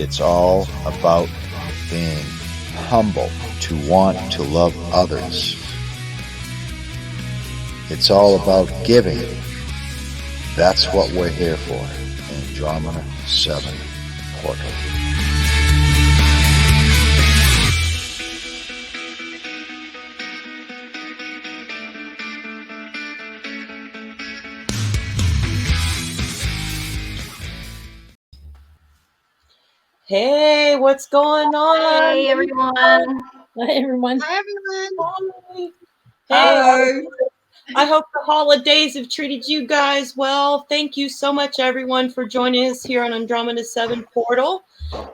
It's all about being humble to want to love others. It's all about giving. That's what we're here for. Andromeda 7 Portal. Hey, what's going on? Hey, everyone. Hi, everyone. Hi, everyone. Hey, I hope the holidays have treated you guys well. Thank you so much, everyone, for joining us here on Andromeda 7 Portal.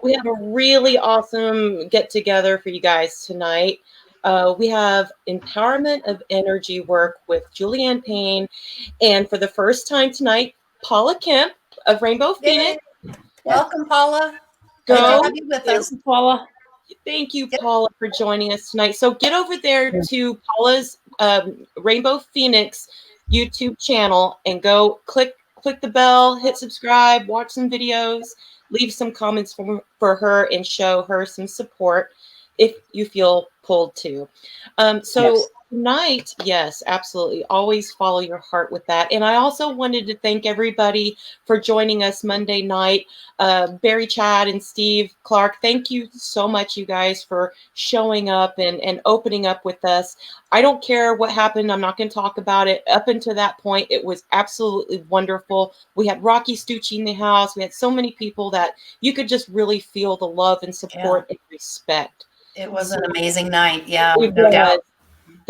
We have a really awesome get-together for you guys tonight. We have Empowerment of Energy work with Julianne Payne. And for the first time tonight, Paula Kemp of Rainbow Phoenix. Welcome, Paula. Go. Great to have you with us. Paula. Thank you, Paula, for joining us tonight. So get over there to Paula's Rainbow Phoenix YouTube channel and go click the bell, hit subscribe, watch some videos, leave some comments for her, and show her some support if you feel pulled to. Tonight, yes, absolutely. Always follow your heart with that. And I also wanted to thank everybody for joining us Monday night. Barry, Chad, and Steve Clark, thank you so much, you guys, for showing up and opening up with us. I don't care what happened. I'm not going to talk about it. Up until that point, it was absolutely wonderful. We had Rocky Stucci in the house. We had so many people that you could just really feel the love and support and respect. It was an amazing night. Yeah, no doubt.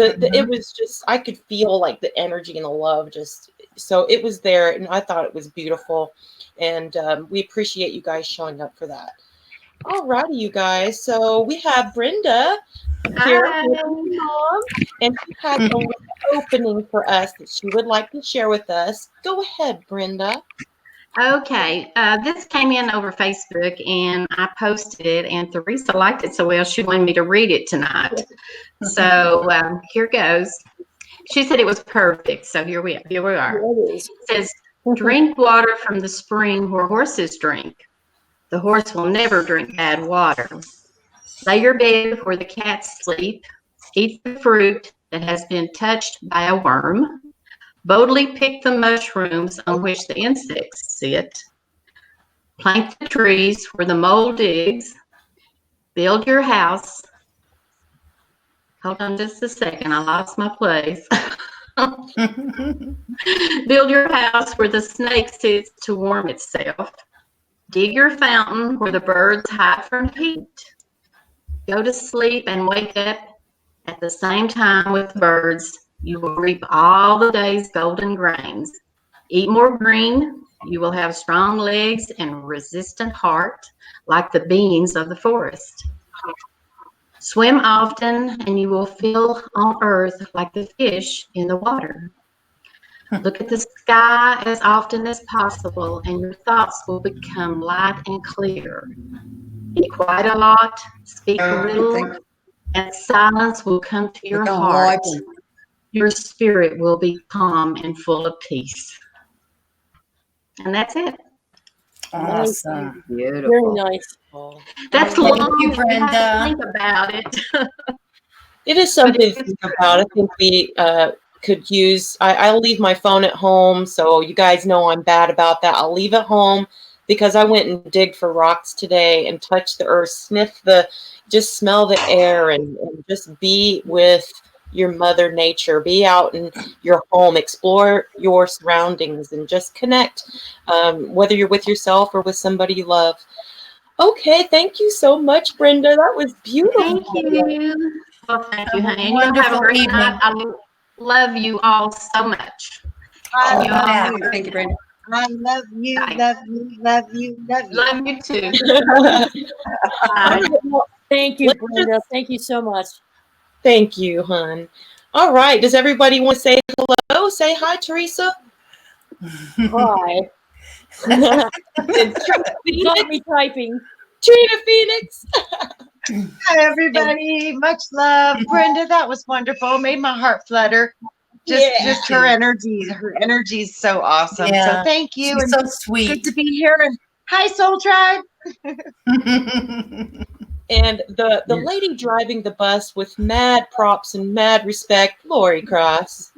It was just, I could feel like the energy and the love so it was there, and I thought it was beautiful, and we appreciate you guys showing up for that. All righty, you guys. So we have Brenda here with Mom, and she has a little opening for us that she would like to share with us. Go ahead, Brenda. Okay, this came in over Facebook, and I posted it, and Teresa liked it so well, she wanted me to read it tonight. So here goes. She said it was perfect, so here we are. It says, drink water from the spring where horses drink. The horse will never drink bad water. Lay your bed where the cats sleep. Eat the fruit that has been touched by a worm. Boldly pick the mushrooms on which the insects sit. Plant the trees where the mole digs. Build your house. Hold on just a second. I lost my place. Build your house where the snake sits to warm itself. Dig your fountain where the birds hide from heat. Go to sleep and wake up at the same time with birds. You will reap all the day's golden grains. Eat more green. You will have strong legs and resistant heart, like the beings of the forest. Swim often, and you will feel on earth like the fish in the water. Look at the sky as often as possible, and your thoughts will become light and clear. Be quiet a lot, speak a little, and silence will come to your heart. Your spirit will be calm and full of peace. And that's it. Awesome. Beautiful. Very nice. That's Thank long. you, Brenda. Think about it. It is something to think about. I think we could use, I'll leave my phone at home, so you guys know I'm bad about that. I'll leave it home because I went and digged for rocks today and touched the earth, just smell the air and just be with your mother nature. Be out in your home, explore your surroundings, and just connect, whether you're with yourself or with somebody you love. Okay, thank you so much, Brenda. That was beautiful. Thank you. Well, thank you, honey. Wonderful You have a great evening. night. I love you all so much. Thank you, Brenda. I love you, love you, love you, love you. Love you too. Thank you, Brenda. Thank you so much. Thank you, hon. All right. Does everybody want to say hello? Say hi, Teresa. Hi. You got me typing. Trina Phoenix. Hi, everybody. Much love. Brenda, that was wonderful. Made my heart flutter. Just her energy. Her energy is so awesome. Yeah. So thank you. She's and so sweet. Good to be here. And Hi, Soul Tribe. And the lady driving the bus with mad props and mad respect, Lori Cross.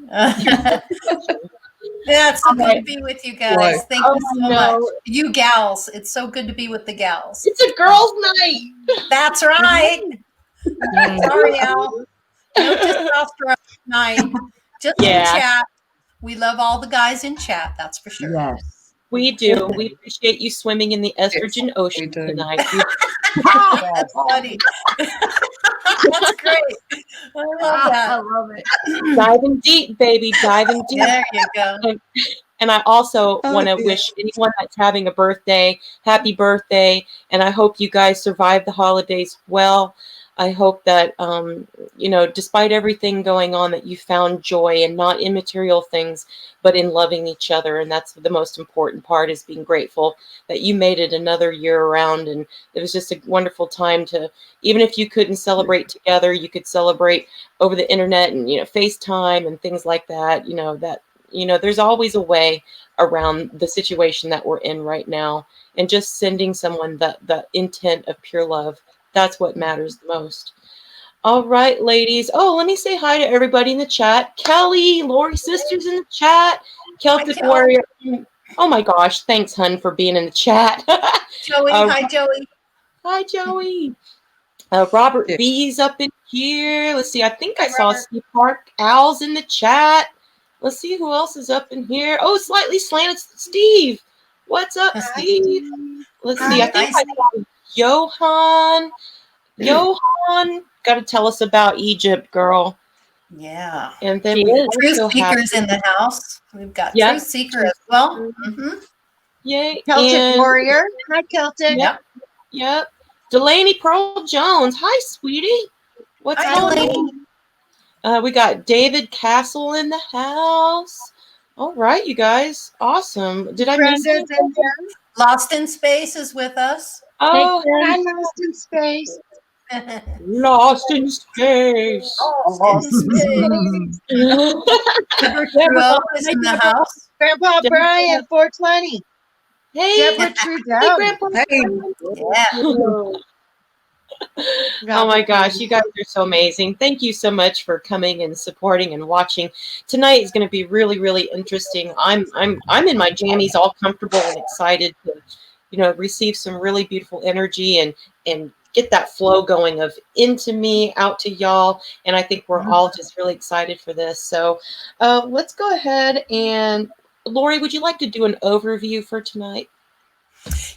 Yeah, it's so good to Alright. be with you guys. Thank you so much. You gals, it's so good to be with the gals. It's a girls' night. That's right. Sorry, Al. No testosterone tonight. Just in chat. We love all the guys in chat, that's for sure. Yes. We do. We appreciate you swimming in the estrogen ocean tonight. That's funny. That's great. I love that. I love it. Diving deep, baby. Diving deep. There you go. And I also want to wish anyone that's having a birthday, happy birthday. And I hope you guys survive the holidays well. I hope that, despite everything going on, that you found joy and not in material things, but in loving each other. And that's the most important part, is being grateful that you made it another year around. And it was just a wonderful time to, even if you couldn't celebrate together, you could celebrate over the internet and, FaceTime and things like that. There's always a way around the situation that we're in right now. And just sending someone the intent of pure love. That's what matters the most. All right, ladies. Oh, let me say hi to everybody in the chat. Kelly, Lori Sisters in the chat. Celtic Warrior. Oh my gosh. Thanks, hun, for being in the chat. Joey, hi, Joey. Hi, Joey. Robert B's up in here. Let's see. I think I saw Steve Park. Al's in the chat. Let's see who else is up in here. Oh, Slightly Slanted Steve. What's up, Steve? Let's see. I think I saw Johan, got to tell us about Egypt, girl. Yeah. And then Truth Seekers in the house. We've got Truth Seeker as well. Yay. Celtic Warrior. Hi, Celtic. Yep. Delaney Pearl Jones. Hi, sweetie. What's going on? We got David Castle in the house. All right, you guys. Awesome. Did I miss anything? Lost in Space is with us. Oh, hi, Lost in Space. Lost in Space. Lost in Space. Deborah is in the house. Grandpa Brian, 420. Hey, Deborah Trudeau. Grandpa. Yeah. Oh my gosh, you guys are so amazing. Thank you so much for coming and supporting and watching. Tonight is going to be really, really interesting. I'm in my jammies, all comfortable and excited to, receive some really beautiful energy and get that flow going of into me, out to y'all. And I think we're all just really excited for this. So let's go ahead and Lori, would you like to do an overview for tonight?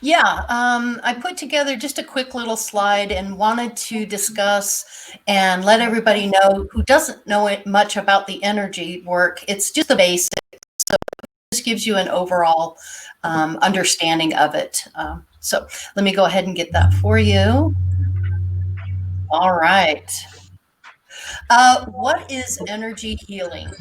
Yeah, I put together just a quick little slide and wanted to discuss and let everybody know who doesn't know it much about the energy work. It's just the basics. So it just gives you an overall understanding of it. So let me go ahead and get that for you. All right. What is energy healing?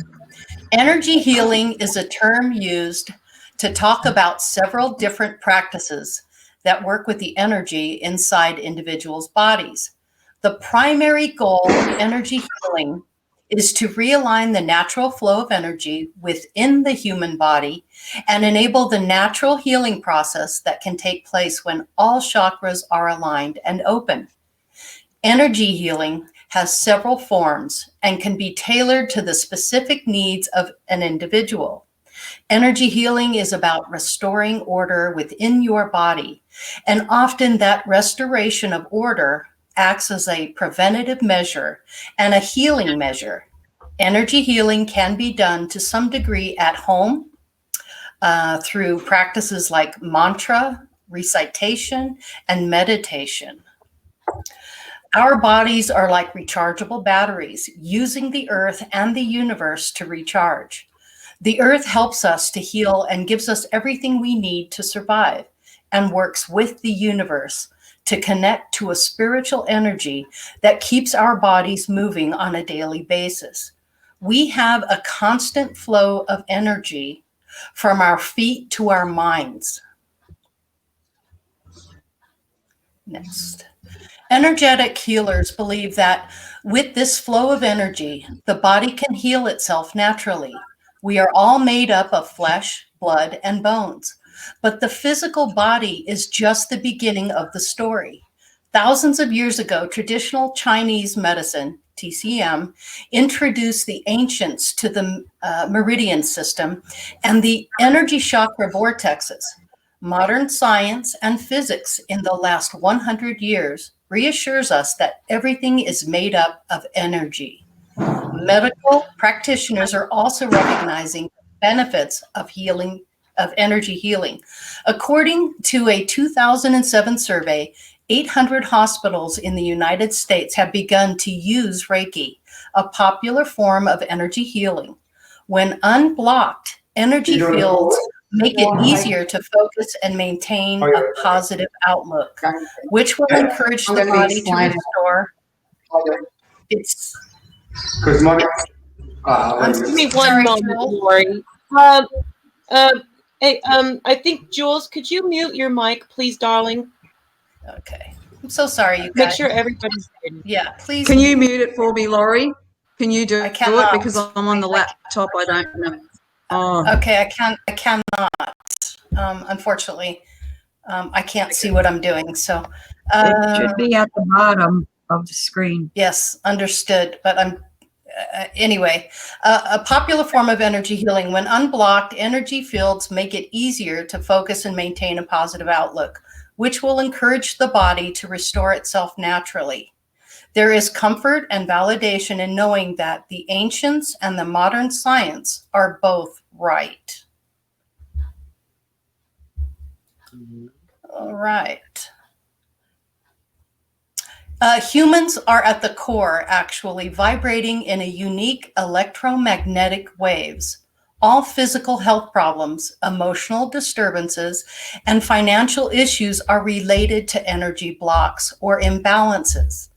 Energy healing is a term used to talk about several different practices that work with the energy inside individuals' bodies. The primary goal of energy healing is to realign the natural flow of energy within the human body and enable the natural healing process that can take place when all chakras are aligned and open. Energy healing has several forms and can be tailored to the specific needs of an individual. Energy healing is about restoring order within your body, and often that restoration of order acts as a preventative measure and a healing measure. Energy healing can be done to some degree at home through practices like mantra, recitation, and meditation. Our bodies are like rechargeable batteries, using the earth and the universe to recharge. The earth helps us to heal and gives us everything we need to survive, and works with the universe to connect to a spiritual energy that keeps our bodies moving on a daily basis. We have a constant flow of energy from our feet to our minds. Next. Energetic healers believe that with this flow of energy, the body can heal itself naturally. We are all made up of flesh, blood, and bones. But the physical body is just the beginning of the story. Thousands of years ago, traditional Chinese medicine, TCM, introduced the ancients to the meridian system and the energy chakra vortexes. Modern science and physics in the last 100 years reassures us that everything is made up of energy. Medical practitioners are also recognizing the benefits of healing, of energy healing. According to a 2007 survey, 800 hospitals in the United States have begun to use Reiki, a popular form of energy healing. When unblocked, energy fields make it easier to focus and maintain a positive outlook, which will encourage the body to restore its. Give me one moment, Lori. Hey, I think Jules, could you mute your mic, please, darling? Okay. I'm so sorry, you guys. Make sure everybody's muted. Yeah, please. Can you mute it for me, Laurie? Can you do it? cannot. Because I'm on the laptop. I don't know. Oh. Okay, I cannot. Unfortunately, I can't see what I'm doing. So it should be at the bottom of the screen. Yes, understood. But I'm anyway. A popular form of energy healing. When unblocked, energy fields make it easier to focus and maintain a positive outlook, which will encourage the body to restore itself naturally. There is comfort and validation in knowing that the ancients and the modern science are both right. All right. Humans are at the core, actually, vibrating in a unique electromagnetic waves. All physical health problems, emotional disturbances, and financial issues are related to energy blocks or imbalances.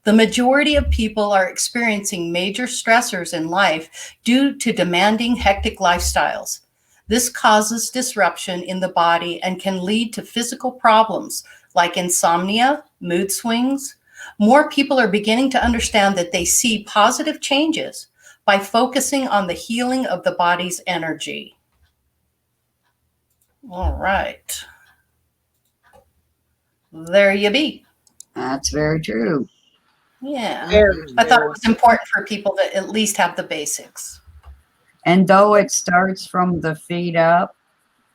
The majority of people are experiencing major stressors in life due to demanding, hectic lifestyles. This causes disruption in the body and can lead to physical problems like insomnia, mood swings. More people are beginning to understand that they see positive changes by focusing on the healing of the body's energy. All right. There you be. That's very true. Yeah. I thought it was important for people to at least have the basics. And though it starts from the feet up,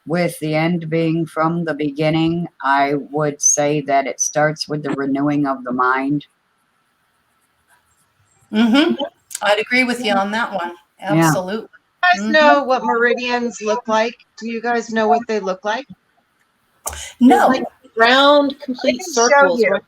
with the end being from the beginning, I would say that it starts with the renewing of the mind. Mm-hmm. I'd agree with you on that one. Absolutely. You guys know what meridians look like? Do you guys know what they look like? No. Like round, complete circles. Right?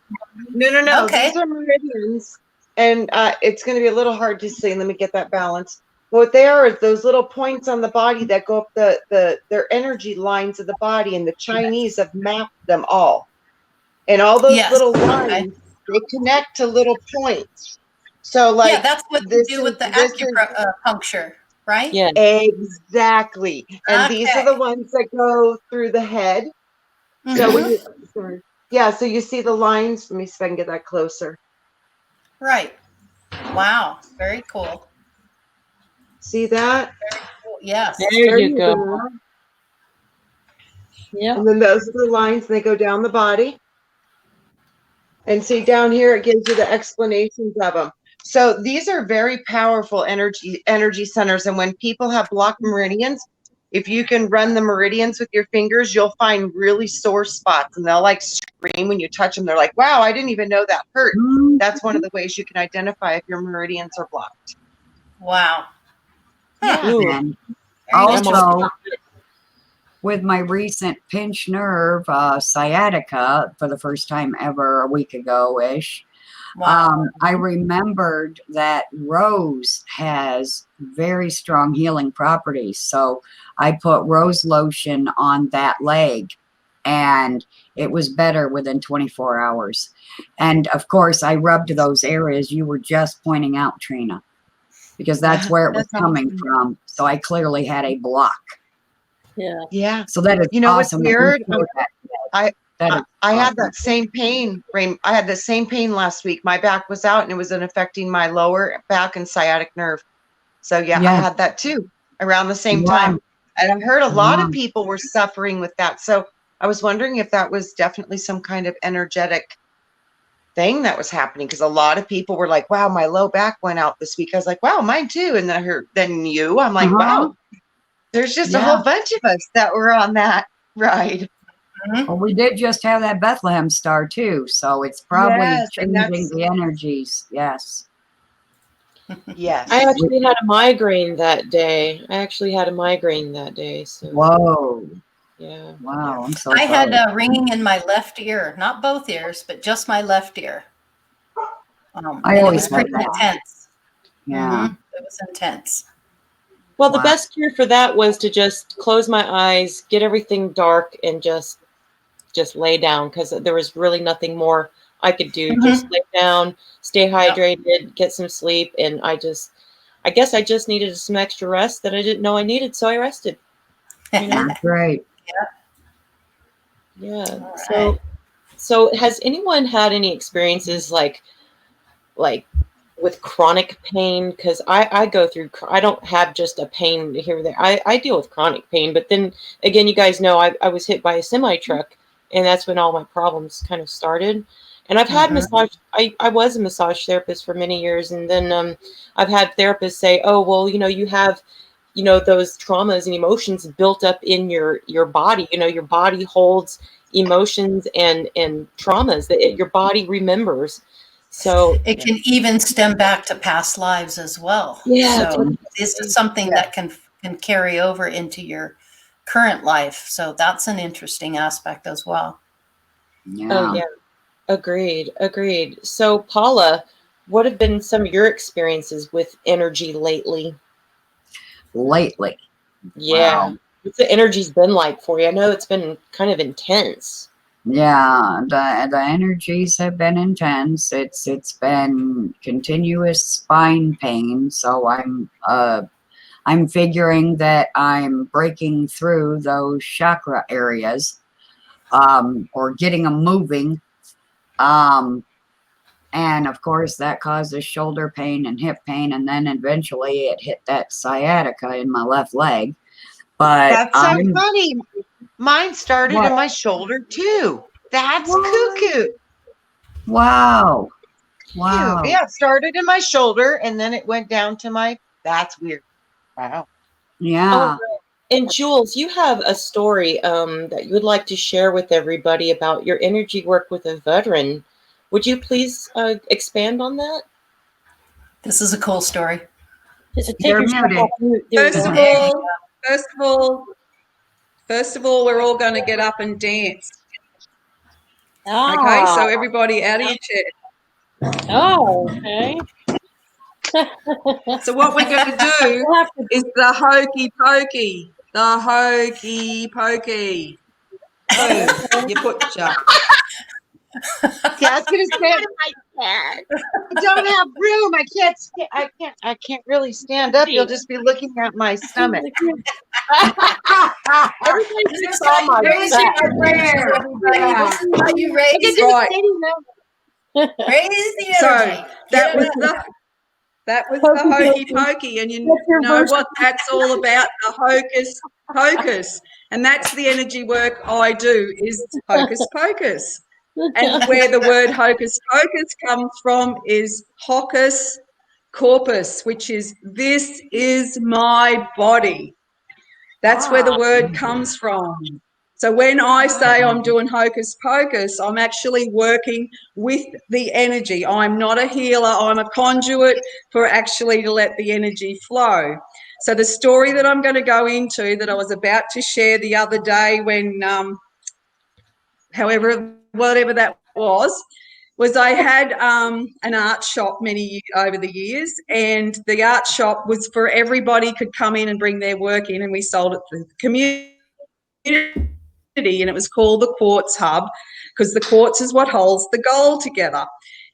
No. Okay. These are meridians, and it's going to be a little hard to see. Let me get that balance. What they are is those little points on the body that go up their energy lines of the body, and the Chinese have mapped them all. And all those little lines, they connect to little points. So, like, yeah, that's what they do with the acupuncture, right? Yeah, exactly. And these are the ones that go through the head. Mm-hmm. So when so you see the lines. Let me see if I can get that closer. Right. Wow. Very cool. See that? Very cool. Yes. there you go. Yeah. And then those are the lines, and they go down the body. And see down here, it gives you the explanations of them. So these are very powerful energy centers. And when people have blocked meridians, if you can run the meridians with your fingers, you'll find really sore spots, and they'll like scream when you touch them. They're like, wow, I didn't even know that hurt. That's one of the ways you can identify if your meridians are blocked. Wow. Yeah. And also, with my recent pinched nerve, sciatica, for the first time ever a week ago-ish, Wow. I remembered that rose has very strong healing properties. So I put rose lotion on that leg, and it was better within 24 hours. And of course, I rubbed those areas you were just pointing out, Trina, because that's where it was coming from. So I clearly had a block. Yeah. Yeah. So that is awesome. What's weird? I had awesome. that same pain. I had the same pain last week. My back was out, and it was affecting my lower back and sciatic nerve. So yeah. I had that too around the same time. And I heard a lot of people were suffering with that. So I was wondering if that was definitely some kind of energetic thing that was happening, because a lot of people were like, wow, my low back went out this week. I was like, wow, mine too. And then I heard, then you, I'm like, wow, there's just a whole bunch of us that were on that ride. Well, we did just have that Bethlehem star too, so it's probably changing the energies. Yes. Yes. I actually had a migraine that day. So. Whoa. Yeah. Wow. I'm so I sorry. had ringing in my left ear, not both ears, but just my left ear. I and it always was had pretty that. intense. Yeah. It was intense. Well, the best cure for that was to just close my eyes, get everything dark, and just lay down, because there was really nothing more I could do. Just lay down, stay hydrated, get some sleep, and I guess I just needed some extra rest that I didn't know I needed, so I rested. You know? That's right. Yeah. So has anyone had any experiences like with chronic pain? Because I go through, I don't have just a pain here or there. I deal with chronic pain, but then again, you guys know I was hit by a semi truck, and that's when all my problems kind of started. And I've had massage. I was a massage therapist for many years, and then I've had therapists say, "Oh, well, you have, those traumas and emotions built up in your body. Your body holds emotions and traumas that your body remembers." So it can even stem back to past lives as well. Yeah. So this is something that can carry over into your current life. So that's an interesting aspect as well. Yeah. Oh yeah. Agreed. So Paula, what have been some of your experiences with energy lately? Yeah. Wow. What's the energy's been like for you? I know it's been kind of intense. Yeah, the energies have been intense. It's been continuous spine pain. So I'm figuring that I'm breaking through those chakra areas, or getting them moving. And of course that causes shoulder pain and hip pain, and then eventually it hit that sciatica in my left leg. But That's so funny. Mine started in my shoulder too. That's cuckoo. Wow. Wow. Yeah, it started in my shoulder and then it went down to my, that's weird. Wow. Yeah. Oh, and Jules, you have a story that you would like to share with everybody about your energy work with a veteran. Would you please expand on that? This is a cool story. Just take You're yourself muted. off mute. There you go. First of all, we're all going to get up and dance. Ah. Okay, so everybody out of your chair. Oh, okay. So what we're going to do is the hokey pokey. The hokey pokey. Boom. You put your. Yeah, I was gonna say I don't have room. I can't really stand up. You'll just be looking at my stomach. Everybody just saw my back. You raise Right. Raise the So energy. that was the hokey pokey, and you know what that's all about, the hocus pocus. And that's the energy work I do, is hocus pocus. And where the word hocus pocus comes from is hocus corpus, which is this is my body. That's where the word comes from. So when I say I'm doing hocus pocus, I'm actually working with the energy. I'm not a healer. I'm a conduit for actually to let the energy flow. So the story that I'm going to go into, that I was about to share the other day when, whatever that was I had an art shop over the years, and the art shop was for everybody could come in and bring their work in, and we sold it to the community. And it was called the Quartz Hub, because the quartz is what holds the gold together.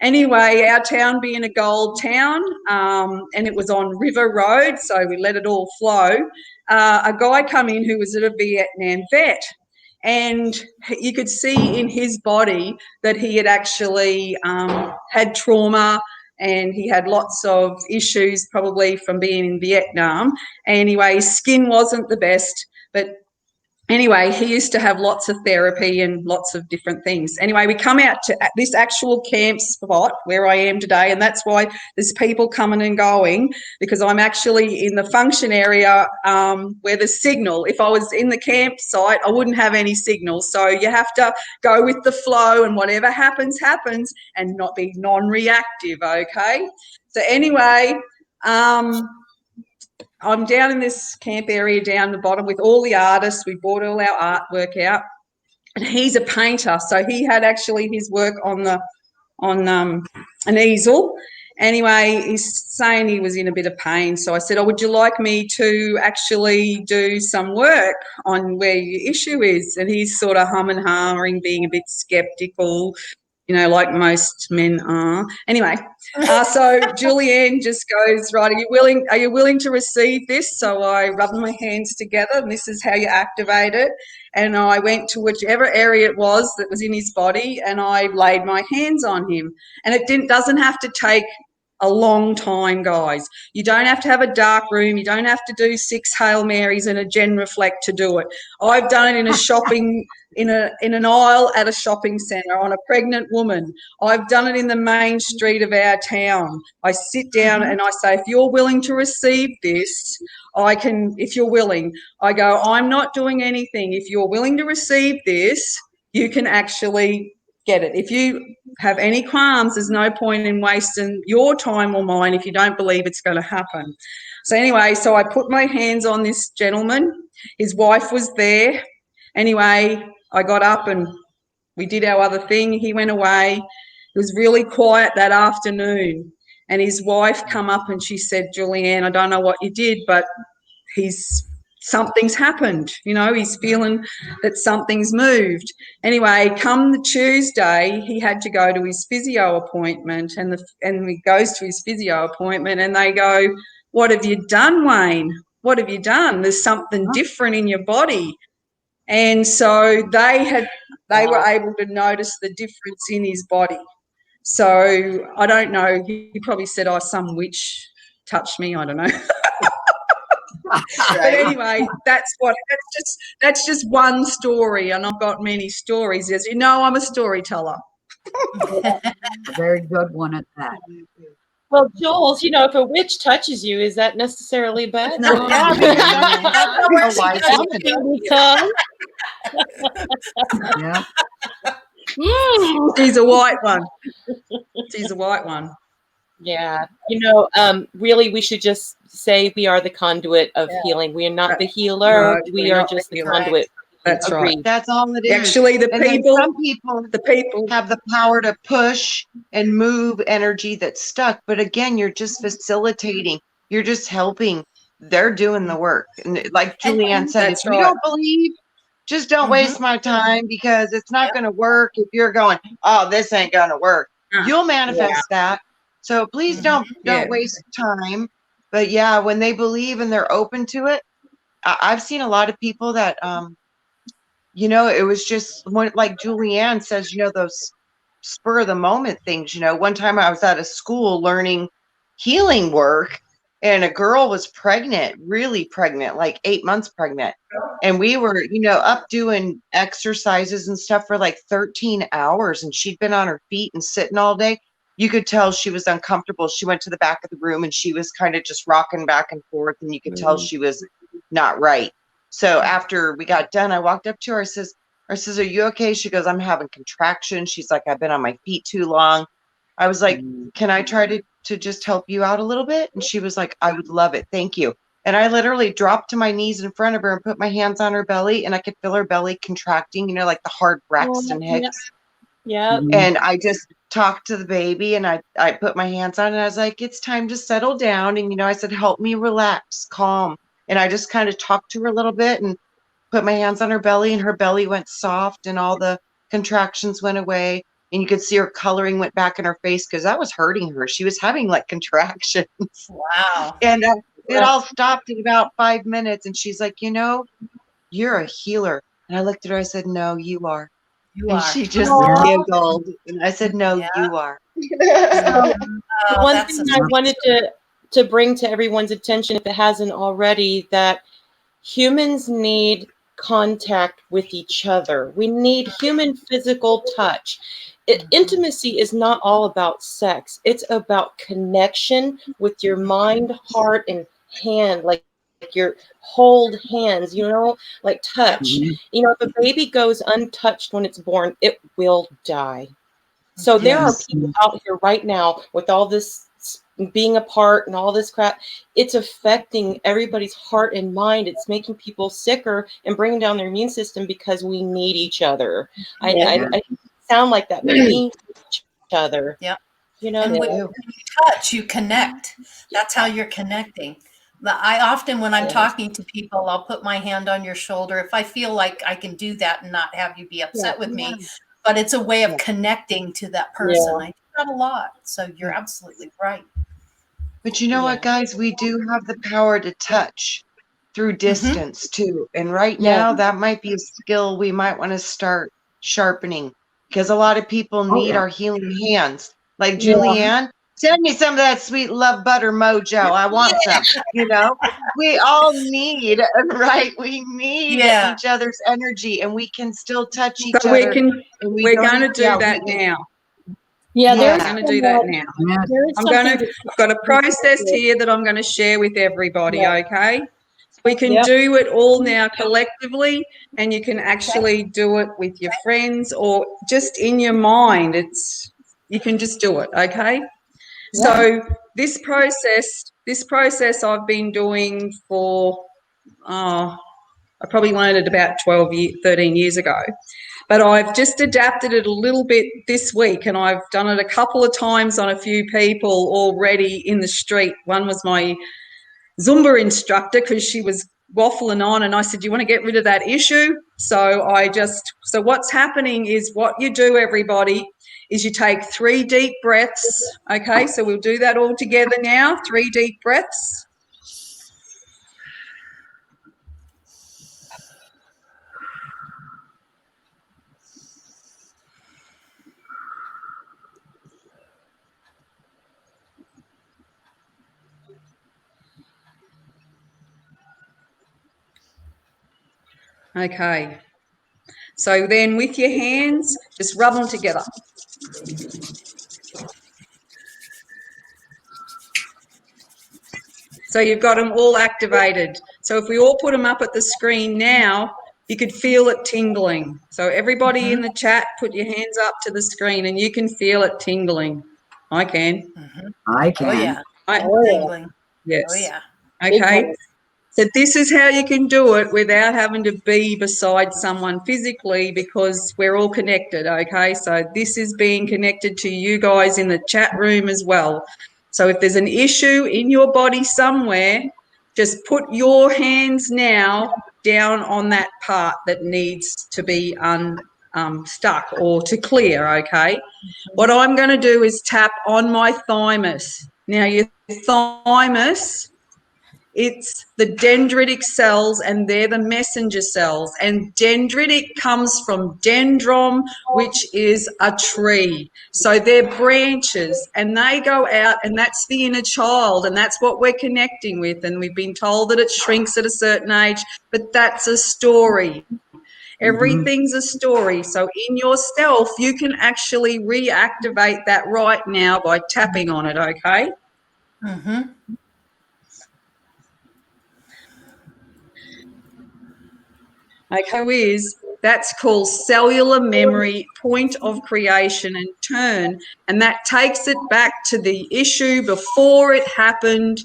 Anyway, our town being a gold town, and it was on River Road, so we let it all flow. A guy come in who was a Vietnam vet, and you could see in his body that he had actually had trauma, and he had lots of issues probably from being in Vietnam. Anyway, his skin wasn't the best. But anyway, he used to have lots of therapy and lots of different things. Anyway, we come out to this actual camp spot where I am today, and that's why there's people coming and going, because I'm actually in the function area where there's signal. If I was in the campsite, I wouldn't have any signal. So you have to go with the flow, and whatever happens, happens, and not be non-reactive, okay? So anyway, I'm down in this camp area down the bottom with all the artists. We brought all our artwork out, and he's a painter, so he had actually his work on an easel. Anyway, he's saying he was in a bit of pain, so I said, "Oh, would you like me to actually do some work on where your issue is?" And he's sort of hum and hawing, being a bit skeptical, you know, like most men are. Anyway, so Julianne just goes, "Right, are you willing to receive this?" So I rubbed my hands together, and this is how you activate it. And I went to whichever area it was that was in his body, and I laid my hands on him. And it doesn't have to take a long time, guys. You don't have to have a dark room. You don't have to do 6 Hail Marys and a genuflect to do it. I've done it in a shopping, in an aisle at a shopping centre on a pregnant woman. I've done it in the main street of our town. I sit down and I say, if you're willing to receive this, I can, if you're willing, I go, I'm not doing anything. If you're willing to receive this, you can actually get it. If you have any qualms, there's no point in wasting your time or mine if you don't believe it's going to happen. So anyway, so I put my hands on this gentleman. His wife was there. Anyway, I got up and we did our other thing. He went away. It was really quiet that afternoon. And his wife come up and she said, Julianne, I don't know what you did, but something's happened. You know, he's feeling that something's moved. Anyway, come the Tuesday, he had to go to his physio appointment, and he goes to his physio appointment and they go, what have you done, Wayne? What have you done? There's something different in your body. And so they were able to notice the difference in his body. So I don't know, he probably said, oh, some witch touched me, I don't know. But anyway, that's just one story, and I've got many stories. As you know, I'm a storyteller. A very good one at that. Well, Jules, you know, if a witch touches you, is that necessarily bad? No. Yeah. She's a white one. She's a white one. Yeah. You know, really, we should just say we are the conduit of healing. We are not the healer. No, we are just the conduit. That's right. That's all it is. Actually, some people have the power to push and move energy that's stuck. But again, you're just facilitating. You're just helping. They're doing the work. And like Julianne said, if you don't believe, just don't waste my time, because it's not going to work. If you're going, oh, this ain't going to work, you'll manifest that. So please don't waste time. But yeah, when they believe and they're open to it, I've seen a lot of people that, you know, it was just like Julianne says, you know, those spur of the moment things. You know, one time I was at a school learning healing work, and a girl was pregnant, really pregnant, like 8 months pregnant. And we were, you know, up doing exercises and stuff for like 13 hours. And she'd been on her feet and sitting all day. You could tell she was uncomfortable. She went to the back of the room and she was kind of just rocking back and forth. And you could tell she was not right. So after we got done, I walked up to her. I says, are you okay? She goes, I'm having contractions. She's like, I've been on my feet too long. I was like, can I try to just help you out a little bit? And she was like, I would love it. Thank you. And I literally dropped to my knees in front of her and put my hands on her belly, and I could feel her belly contracting, you know, like the hard Braxton Hicks. Yeah. And I just talked to the baby, and I put my hands on it. And I was like, it's time to settle down. And, you know, I said, help me relax, calm. And I just kind of talked to her a little bit and put my hands on her belly, and her belly went soft and all the contractions went away. And you could see her coloring went back in her face because that was hurting her. She was having like contractions. Wow. And it all stopped in about 5 minutes. And she's like, you know, you're a healer. And I looked at her. I said, no, you are. And she just giggled. And I said, no, you are. One thing I wanted to bring to everyone's attention, if it hasn't already, that Humans need contact with each other. We need human physical touch. Intimacy is not all about sex. It's about connection with your mind, heart, and hand, like your hold hands, like touch. If a baby goes untouched when it's born, it will die. So there are people out here right now with all this being apart and all this crap. It's affecting everybody's heart and mind. It's making people sicker and bringing down their immune system because we need each other. I sound like that, but we need each other. Yeah. And when you touch, you connect. That's how you're connecting. I often, when I'm talking to people, I'll put my hand on your shoulder if I feel like I can do that and not have you be upset with me. But it's a way of connecting to that person. I do that a lot. So you're absolutely right. But you know what, guys? We do have the power to touch through distance too. And right now, that might be a skill we might want to start sharpening, because a lot of people need our healing hands. Like Julianne, send me some of that sweet love butter mojo. I want some. We all need, right? We need each other's energy, and we can still touch each other. We're going to do that now. Yeah, we're going to do that now. I've got a process here that I'm going to share with everybody, okay? We can do it all now collectively, and you can actually do it with your friends or just in your mind. You can just do it, okay? So this process I've been doing for, I probably learned it about 13 years ago. But I've just adapted it a little bit this week, and I've done it a couple of times on a few people already in the street. One was my Zumba instructor, because she was waffling on, and I said, do you want to get rid of that issue? So what's happening is, what you do, everybody, is you take 3 deep breaths. Okay, so we'll do that all together now. 3 deep breaths. Okay, so then with your hands, just rub them together. So you've got them all activated. So if we all put them up at the screen now, you could feel it tingling. So everybody in the chat, put your hands up to the screen and you can feel it tingling. I can. I can. Oh, yeah. Tingling. Yes. Oh, yeah. Okay. So this is how you can do it without having to be beside someone physically, because we're all connected, okay? So this is being connected to you guys in the chat room as well. So if there's an issue in your body somewhere, just put your hands now down on that part that needs to be stuck or to clear, okay? What I'm going to do is tap on my thymus. Now, your thymus, it's the dendritic cells, and they're the messenger cells. And dendritic comes from dendron, which is a tree. So they're branches, and they go out, and that's the inner child, and that's what we're connecting with. And we've been told that it shrinks at a certain age, but that's a story. Everything's a story. So in yourself, you can actually reactivate that right now by tapping on it, okay? Okay, that's called cellular memory, point of creation and turn. And that takes it back to the issue before it happened,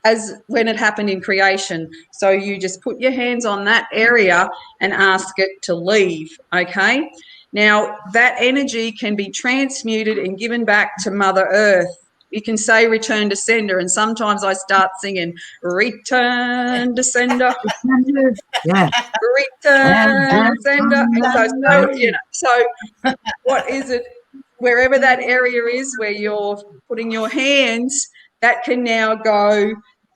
as when it happened in creation. So you just put your hands on that area and ask it to leave, okay? Now, that energy can be transmuted and given back to Mother Earth. You can say return to sender, and sometimes I start singing return to sender. Yeah. Return to sender. And so what is it? Wherever that area is where you're putting your hands, that can now go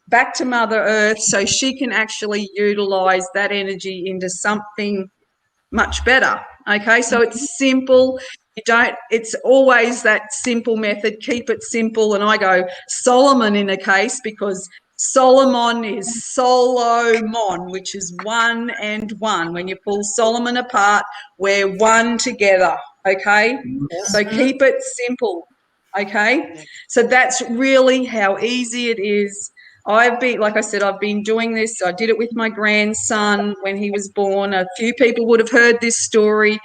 back to Mother Earth, so she can actually utilize that energy into something much better. Okay, so it's simple. It's always that simple method. Keep it simple. And I go Solomon in a case, because Solomon is Solomon, which is 1 and 1. When you pull Solomon apart, we're one together, okay? So keep it simple, okay? So that's really how easy it is. Like I said, I've been doing this. I did it with my grandson when he was born. A few people would have heard this story.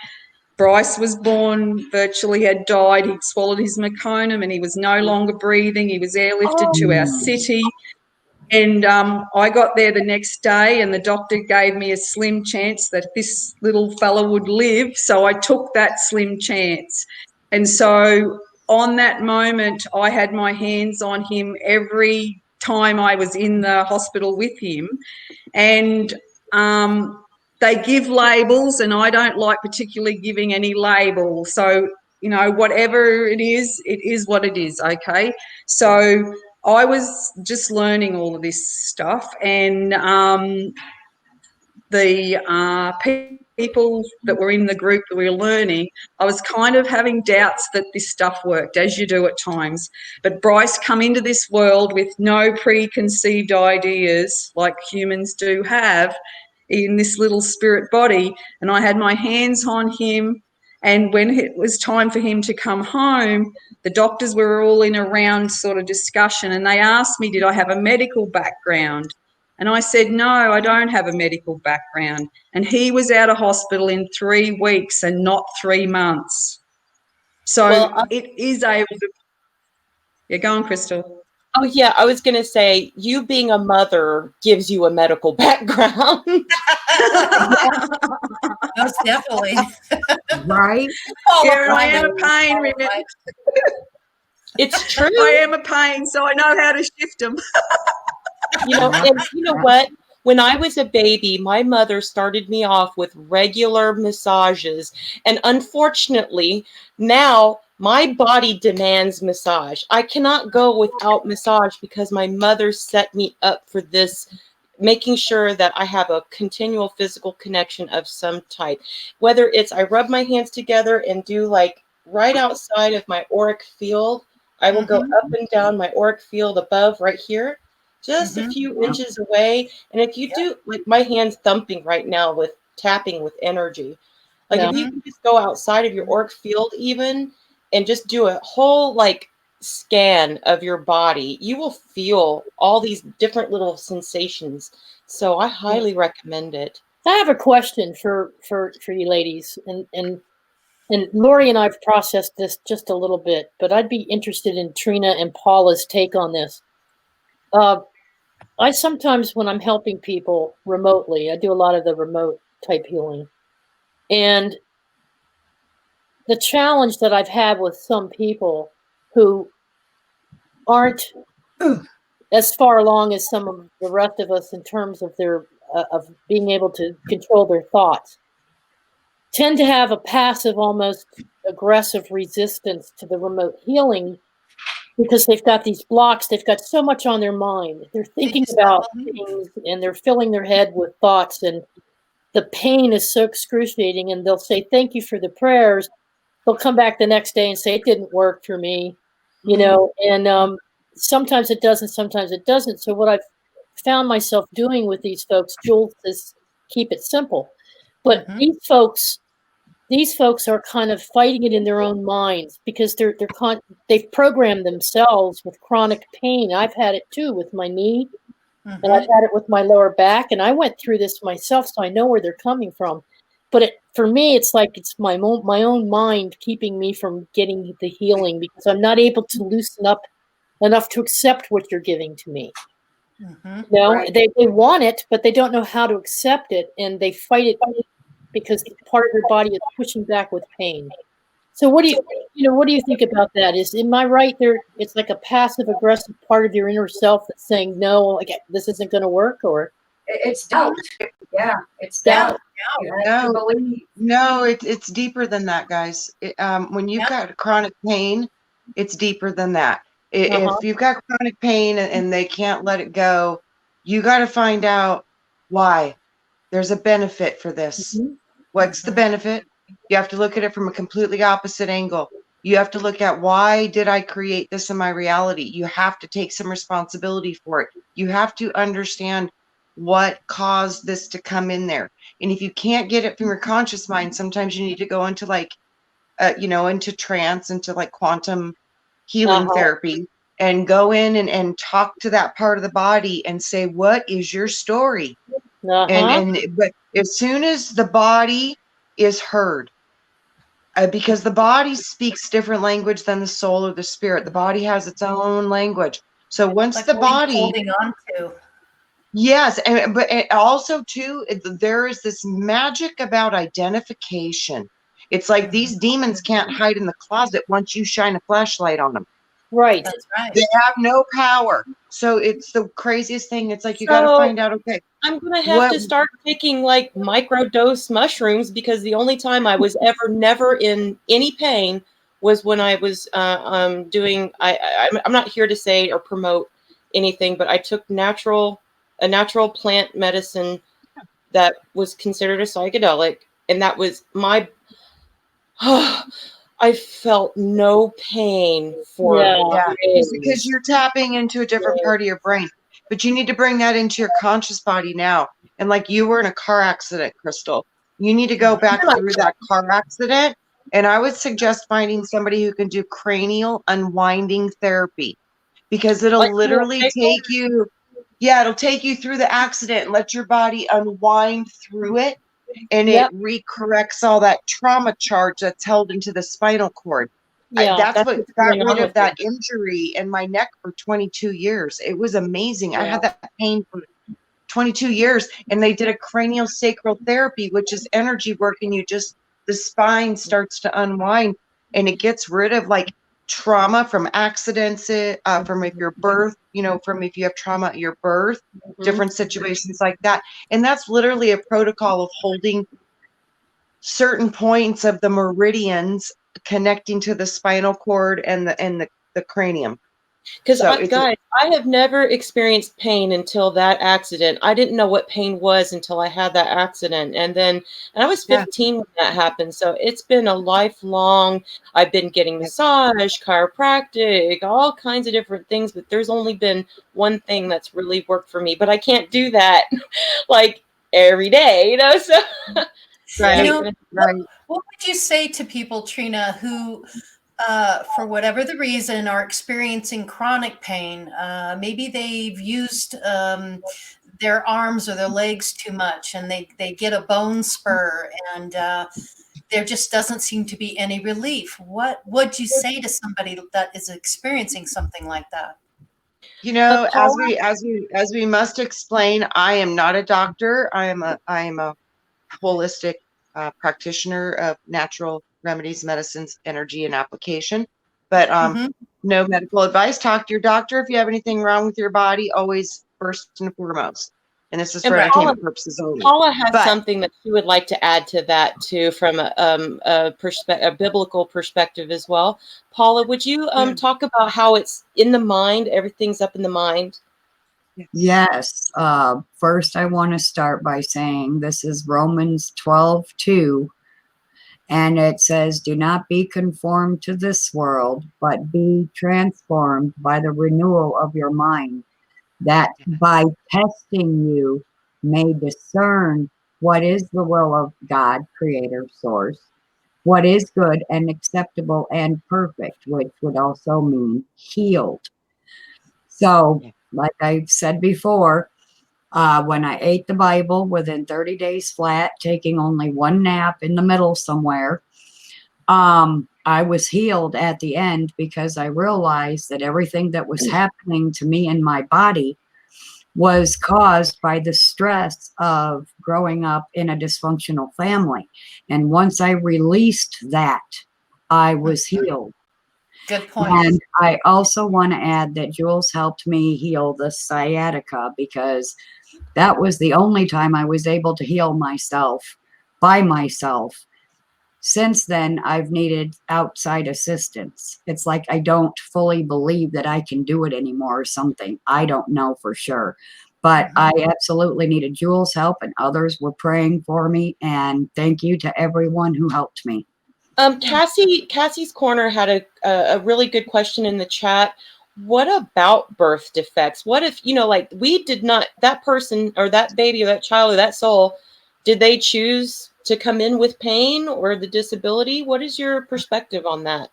Bryce was born, virtually had died. He'd swallowed his meconium and he was no longer breathing. He was airlifted to our city. And I got there the next day and the doctor gave me a slim chance that this little fella would live. So I took that slim chance. And so on that moment, I had my hands on him every time I was in the hospital with him. And they give labels, and I don't like particularly giving any label. So, you know, whatever it is what it is, okay? So I was just learning all of this stuff, and the people that were in the group that we were learning, I was kind of having doubts that this stuff worked, as you do at times. But Bryce come into this world with no preconceived ideas like humans do have in this little spirit body, and I had my hands on him. And when it was time for him to come home, the doctors were all in a round sort of discussion, and they asked me, did I have a medical background? And I said, no, I don't have a medical background. And he was out of hospital in 3 weeks and not 3 months. So it is able to. Yeah, go on, Crystal. Oh, yeah, I was going to say, you being a mother gives you a medical background. Most definitely. Right? Yeah, and I am a pain, remember. It's true. I am a pain, so I know how to shift them. You know, and you know what? When I was a baby, my mother started me off with regular massages. And unfortunately, now my body demands massage. I cannot go without massage because my mother set me up for this, making sure that I have a continual physical connection of some type. Whether it's I rub my hands together and do like right outside of my auric field, I will go up and down my auric field above right here, just a few inches away. And if you do, like my hand's thumping right now with tapping with energy. Like if you can just go outside of your auric field even and just do a whole like scan of your body, you will feel all these different little sensations. So I highly recommend it. I have a question for you ladies, and Lori and I've processed this just a little bit, but I'd be interested in Trina and Paula's take on this. I sometimes, when I'm helping people remotely, I do a lot of the remote type healing. And the challenge that I've had with some people who aren't as far along as some of the rest of us in terms of their of being able to control their thoughts tend to have a passive, almost aggressive resistance to the remote healing because they've got these blocks. They've got so much on their mind. They're thinking about things and they're filling their head with thoughts, and the pain is so excruciating. And they'll say, thank you for the prayers. They'll come back the next day and say, it didn't work for me, you know, and sometimes it doesn't, sometimes it doesn't. So what I've found myself doing with these folks, Jules, is keep it simple. But these folks are kind of fighting it in their own minds because they've programmed themselves with chronic pain. I've had it too with my knee, and I've had it with my lower back, and I went through this myself, so I know where they're coming from. But for me, it's like it's my own mind keeping me from getting the healing because I'm not able to loosen up enough to accept what you're giving to me. You know, they want it, but they don't know how to accept it, and they fight it because part of their body is pushing back with pain. So what do you think about that? Am I right there? It's like a passive aggressive part of your inner self that's saying, no, like, this isn't going to work, or it's doubt. Yeah, it's doubt. No, it's deeper than that, guys. When you've got chronic pain, it's deeper than that. If you've got chronic pain and they can't let it go, you got to find out why. There's a benefit for this. What's the benefit? You have to look at it from a completely opposite angle. You have to look at, why did I create this in my reality? You have to take some responsibility for it. You have to understand what caused this to come in there. And if you can't get it from your conscious mind, sometimes you need to go into like, into trance, into like quantum healing therapy, and go in and talk to that part of the body and say, what is your story? But as soon as the body is heard, because the body speaks different language than the soul or the spirit. The body has its own language. So once like the body, holding on to. yes, but also too, there is this magic about identification. It's like these demons can't hide in the closet once you shine a flashlight on them. Right. That's right. They have no power. So it's the craziest thing. It's like, you got to find out, okay, I'm going to have to start taking like microdose mushrooms, because the only time I was ever never in any pain was when I was doing, I'm not here to say or promote anything, but I took a natural plant medicine that was considered a psychedelic. And that was my, I felt no pain for days. because you're tapping into a different part of your brain. But you need to bring that into your conscious body now. And like, you were in a car accident, Crystal. You need to go back through that car accident. And I would suggest finding somebody who can do cranial unwinding therapy, because it'll Like literally take you, it'll take you through the accident and let your body unwind through it. And it recorrects all that trauma charge that's held into the spinal cord. That's what got rid of that injury in my neck for 22 years. It was amazing. I had that pain for 22 years, and they did a cranial sacral therapy, which is energy work, and the spine starts to unwind, and it gets rid of like trauma from accidents, from if your birth, from if you have trauma at your birth, different situations like that. And that's literally a protocol of holding certain points of the meridians connecting to the spinal cord and the cranium. Because guys, I have never experienced pain until that accident. I didn't know what pain was until I had that accident. And I was 15 when that happened. So it's been a lifelong, I've been getting massage, chiropractic, all kinds of different things, but there's only been one thing that's really worked for me. But I can't do that like every day, so what would you say to people, Trina, who for whatever the reason are experiencing chronic pain? Maybe they've used their arms or their legs too much, and they get a bone spur, and there just doesn't seem to be any relief. What would you say to somebody that is experiencing something like that? As we must explain, I am not a doctor. I am a holistic practitioner of natural remedies, medicines, energy, and application. But no medical advice. Talk to your doctor if you have anything wrong with your body, always first and foremost. And this is for entertainment purposes only. Paula has something that she would like to add to that too, from a biblical perspective as well. Paula, would you talk about how it's in the mind? Everything's up in the mind. Yes. First, I want to start by saying this is Romans 12:2. And it says, do not be conformed to this world, but be transformed by the renewal of your mind, that by testing you may discern what is the will of God, creator, source, what is good and acceptable and perfect, which would also mean healed. So, like I've said before, when I ate the Bible within 30 days flat, taking only one nap in the middle somewhere, I was healed at the end, because I realized that everything that was happening to me in my body was caused by the stress of growing up in a dysfunctional family. And once I released that, I was healed. Good point. And I also want to add that Jules helped me heal the sciatica, because that was the only time I was able to heal myself by myself. Since then, I've needed outside assistance. It's like I don't fully believe that I can do it anymore or something. I don't know for sure. But I absolutely needed Jules' help, and others were praying for me. And thank you to everyone who helped me. Cassie's Corner had a really good question in the chat. What about birth defects? What if, like we did not, that person or that baby or that child or that soul, did they choose to come in with pain or the disability? What is your perspective on that?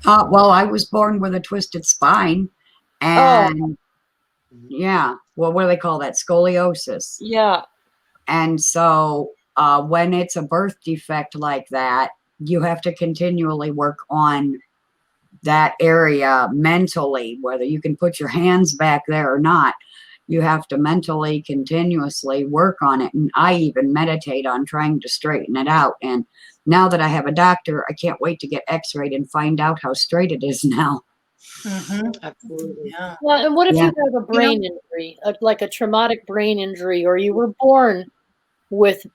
Well, I was born with a twisted spine, and yeah, well, what do they call that? Scoliosis. Yeah. And so when it's a birth defect like that, you have to continually work on that area mentally, whether you can put your hands back there or not. You have to mentally continuously work on it. And I even meditate on trying to straighten it out. And now that I have a doctor, I can't wait to get x-rayed and find out how straight it is now. Absolutely. Yeah. Well, and what if you have a brain injury, like a traumatic brain injury, or you were born with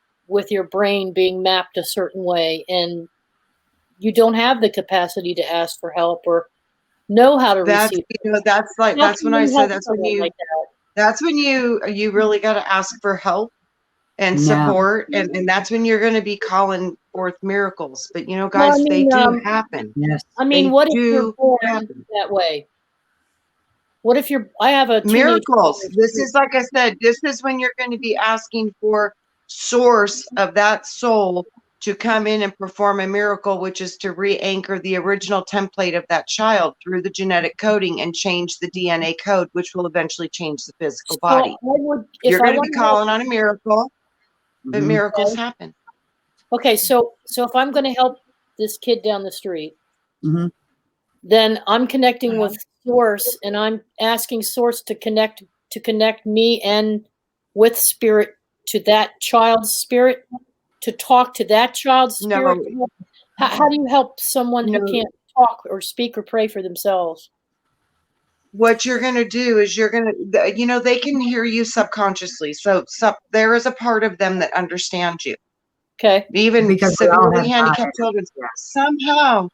your brain being mapped a certain way, and you don't have the capacity to ask for help or know how to receive? That's when I say that's when you really got to ask for help and support, and that's when you're going to be calling forth miracles. But guys, they do happen. Yes. I mean, what if you're born that way? What if I have a miracles? This is, like I said, this is when you're going to be asking for source of that soul to come in and perform a miracle, which is to re-anchor the original template of that child through the genetic coding and change the DNA code, which will eventually change the physical body. You're going to be calling on a miracle, but miracles happen. Okay, so if I'm going to help this kid down the street, then I'm connecting with Source, and I'm asking Source to connect me and with spirit to that child's spirit, to talk to that child's spirit. No. How do you help someone who can't talk or speak or pray for themselves? What you're going to do is you're going to, they can hear you subconsciously. So there is a part of them that understands you. Okay. Even severely handicapped children. Somehow,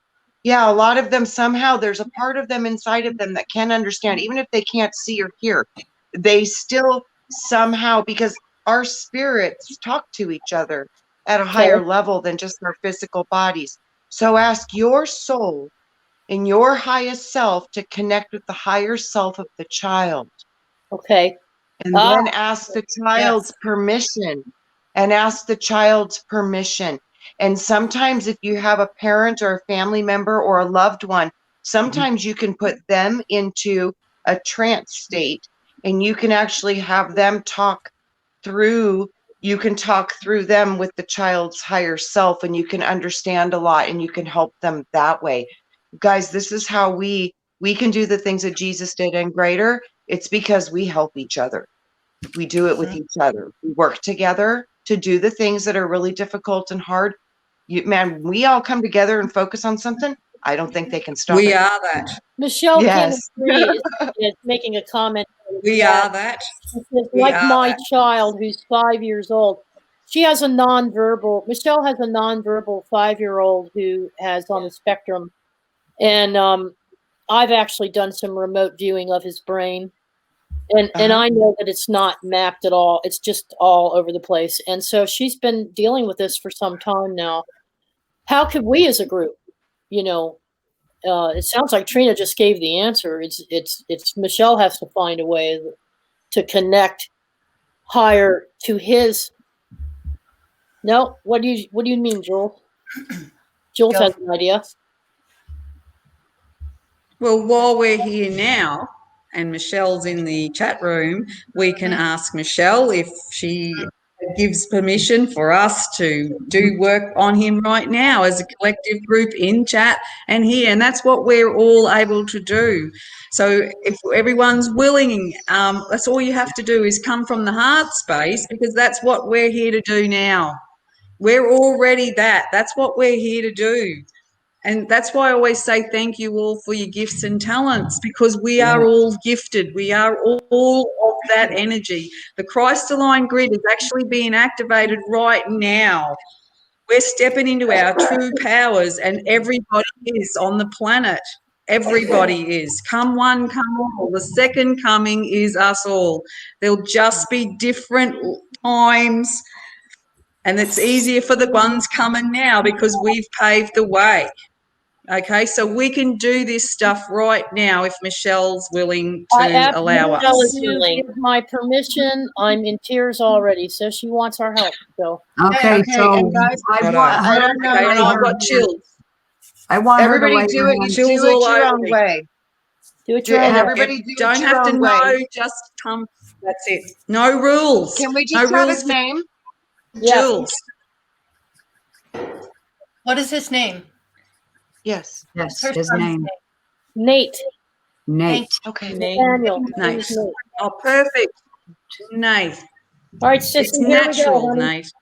a lot of them, somehow there's a part of them inside of them that can understand, even if they can't see or hear. They still somehow, because our spirits talk to each other at a higher level than just our physical bodies. So ask your soul in your highest self to connect with the higher self of the child. Okay. And then ask the child's permission. And ask the child's permission. And sometimes if you have a parent or a family member or a loved one, sometimes you can put them into a trance state, and you can actually have them talk through them with the child's higher self, and you can understand a lot, and you can help them that way. Guys, this is how we can do the things that Jesus did and greater. It's because we help each other. We do it with each other. We work together to do the things that are really difficult and hard. We all come together and focus on something. I don't think they can stop We it. are that. Michelle is making a comment. We are that. Like my child who's 5 years old. Michelle has a nonverbal 5-year-old who has on the spectrum. And I've actually done some remote viewing of his brain. And I know that it's not mapped at all. It's just all over the place. And so she's been dealing with this for some time now. How could we as a group, it sounds like Trina just gave the answer. It's Michelle has to find a way to connect higher to his. No, what do you mean, Jules? Jules has an idea. Well, while we're here now, and Michelle's in the chat room, we can ask Michelle if she gives permission for us to do work on him right now as a collective group in chat and here. And that's what we're all able to do. So if everyone's willing, that's all you have to do is come from the heart space, because that's what we're here to do now. We're already that. That's what we're here to do. And that's why I always say thank you all for your gifts and talents, because we are all gifted. We are all of that energy. The Christ-aligned grid is actually being activated right now. We're stepping into our true powers, and everybody is on the planet. Everybody is. Come one, come all. The second coming is us all. There'll just be different times, And it's easier for the ones coming now because we've paved the way. Okay, so we can do this stuff right now if Michelle's willing to allow us. absolutely give my permission. I'm in tears already. Says she wants our help. So Okay, so and guys, I Righto. want I her don't to know. Okay, lay and I've her got chills. I want her to Everybody lay do her it. hand. Chills Do it all your over own me. way. do it your own way. Everybody do Don't it your have to own know, way. just come. That's it. No rules. Can we No just have rules his with name? Yeah. Jules. What is his name? Yes. Yes, Her his son's name. Nate. Nate. Okay. Daniel. His name Nate. is Nate. Oh, perfect. Nate. All right, sis. It's Here we go, natural, honey. Nate.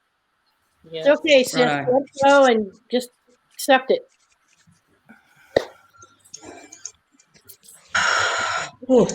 It's okay, sis. Righto. Let's go and just accept it. Ooh.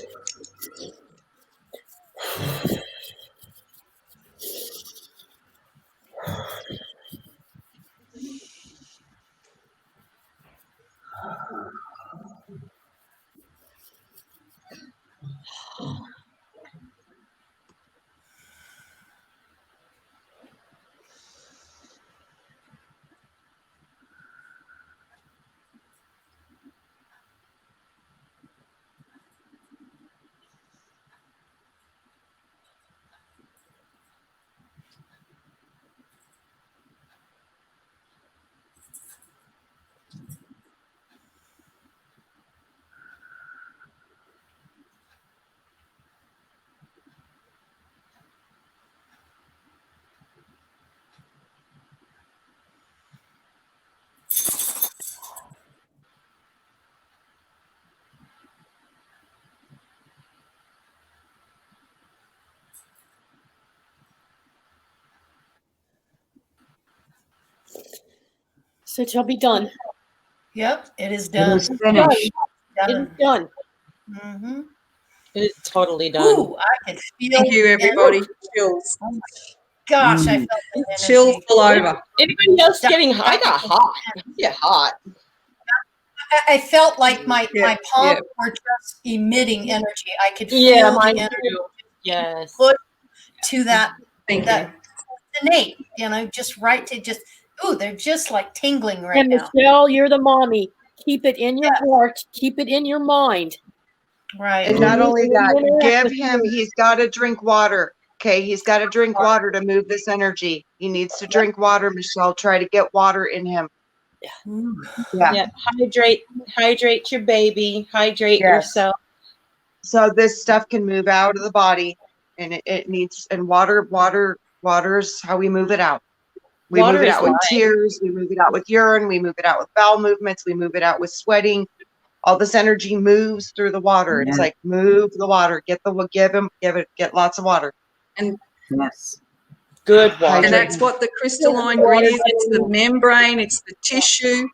So it shall be done. Yep, it is It done. is finished. It is done. Mm-hmm. It is totally done. Ooh, I can feel. Thank you, everybody. Chills. Oh my gosh, I Mm. felt the energy. Chills all over. Anybody else getting hot? I got hot. Yeah, hot. I felt like my Yeah, palms yeah. were just emitting energy. I could Yeah, feel the mine energy too. Yes. put to that Thank that you. innate, just right to just they're just like tingling right And now. Michelle, you're the mommy. Keep it in your heart. Keep it in your mind. Right. And not only that, give Interact him, with he's got to drink water. Okay. He's got to drink water to move this energy. He needs to drink water, Michelle. Try to get water in him. Yeah. Yeah. Hydrate your baby. Hydrate Yes. yourself. So this stuff can move out of the body, and it needs, and water's how we move it out. We Water move it is out with life. tears. We move it out with urine. We move it out with bowel movements. We move it out with sweating. All this energy moves through the water. It's Yeah. like, move the water. Get lots of water. Yes. Good water. Hydrate. And that's what the crystalline grid is. It's the membrane, it's the tissue.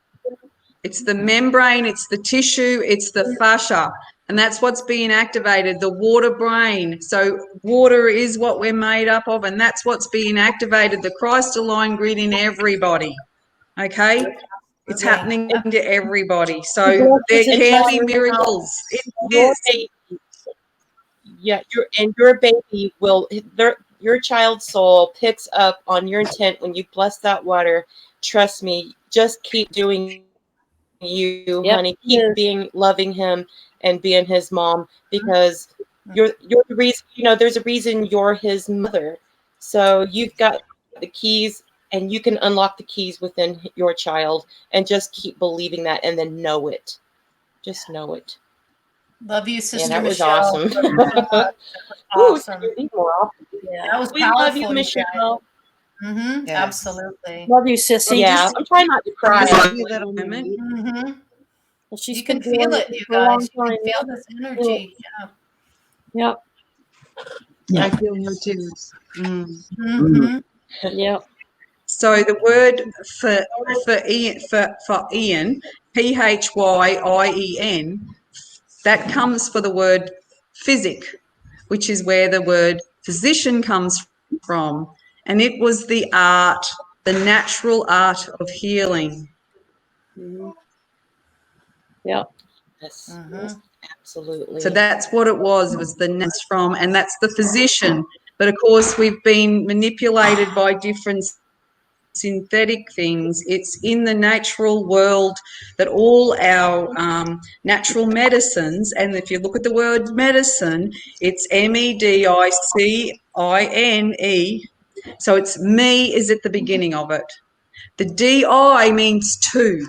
It's the membrane, it's the tissue, it's the fascia. And that's what's being activated, the water brain. So water is what we're made up of, and that's what's being activated, the crystalline grid in everybody. Okay? It's happening to everybody. So there can be miracles. It Your is. baby, your baby will, your child's soul picks up on your intent when you bless that water. Trust me, just keep doing you, Yep. honey. Keep being loving him and being his mom, because you're the reason. There's a reason you're his mother. So you've got the keys, and you can unlock the keys within your child, and just keep believing that, and then know it. Just know it. Love you, Sister And that was Michelle. awesome. Awesome. Yeah. That was We love you, powerful, you guys. Michelle. Mm-hmm. Yes. Absolutely. Love you, sissy. Yeah, I'm trying not to cry. Moment. Mm-hmm. Well, she's You can been doing feel it, you for a long guys. You can time. feel this energy. Yep. I feel her tears. Yeah. Mm-hmm. Yep. So the word for Ian, Phyin, that comes for the word physic, which is where the word physician comes from. And it was the art, the natural art of healing. Yep. Yes, Mm-hmm. absolutely. So that's what it was the nats from, and that's the physician. But of course, we've been manipulated by different synthetic things. It's in the natural world that all our natural medicines, and if you look at the word medicine, it's medicine. So it's me is at the beginning of it. The DI means two.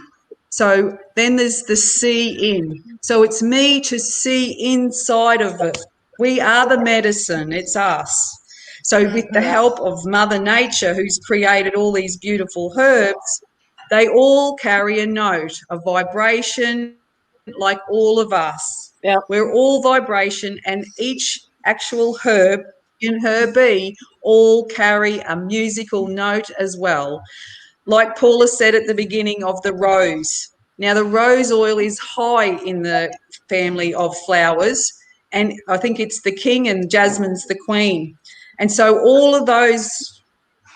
So then there's the see in. So it's me to see inside of it. We are the medicine. It's us. So with the help of Mother Nature, who's created all these beautiful herbs, they all carry a note, a vibration, like all of us. Yeah. We're all vibration, and each actual herb and herbie all carry a musical note as well. Like Paula said at the beginning of the rose. Now, the rose oil is high in the family of flowers, and I think it's the king and jasmine's the queen. And so all of those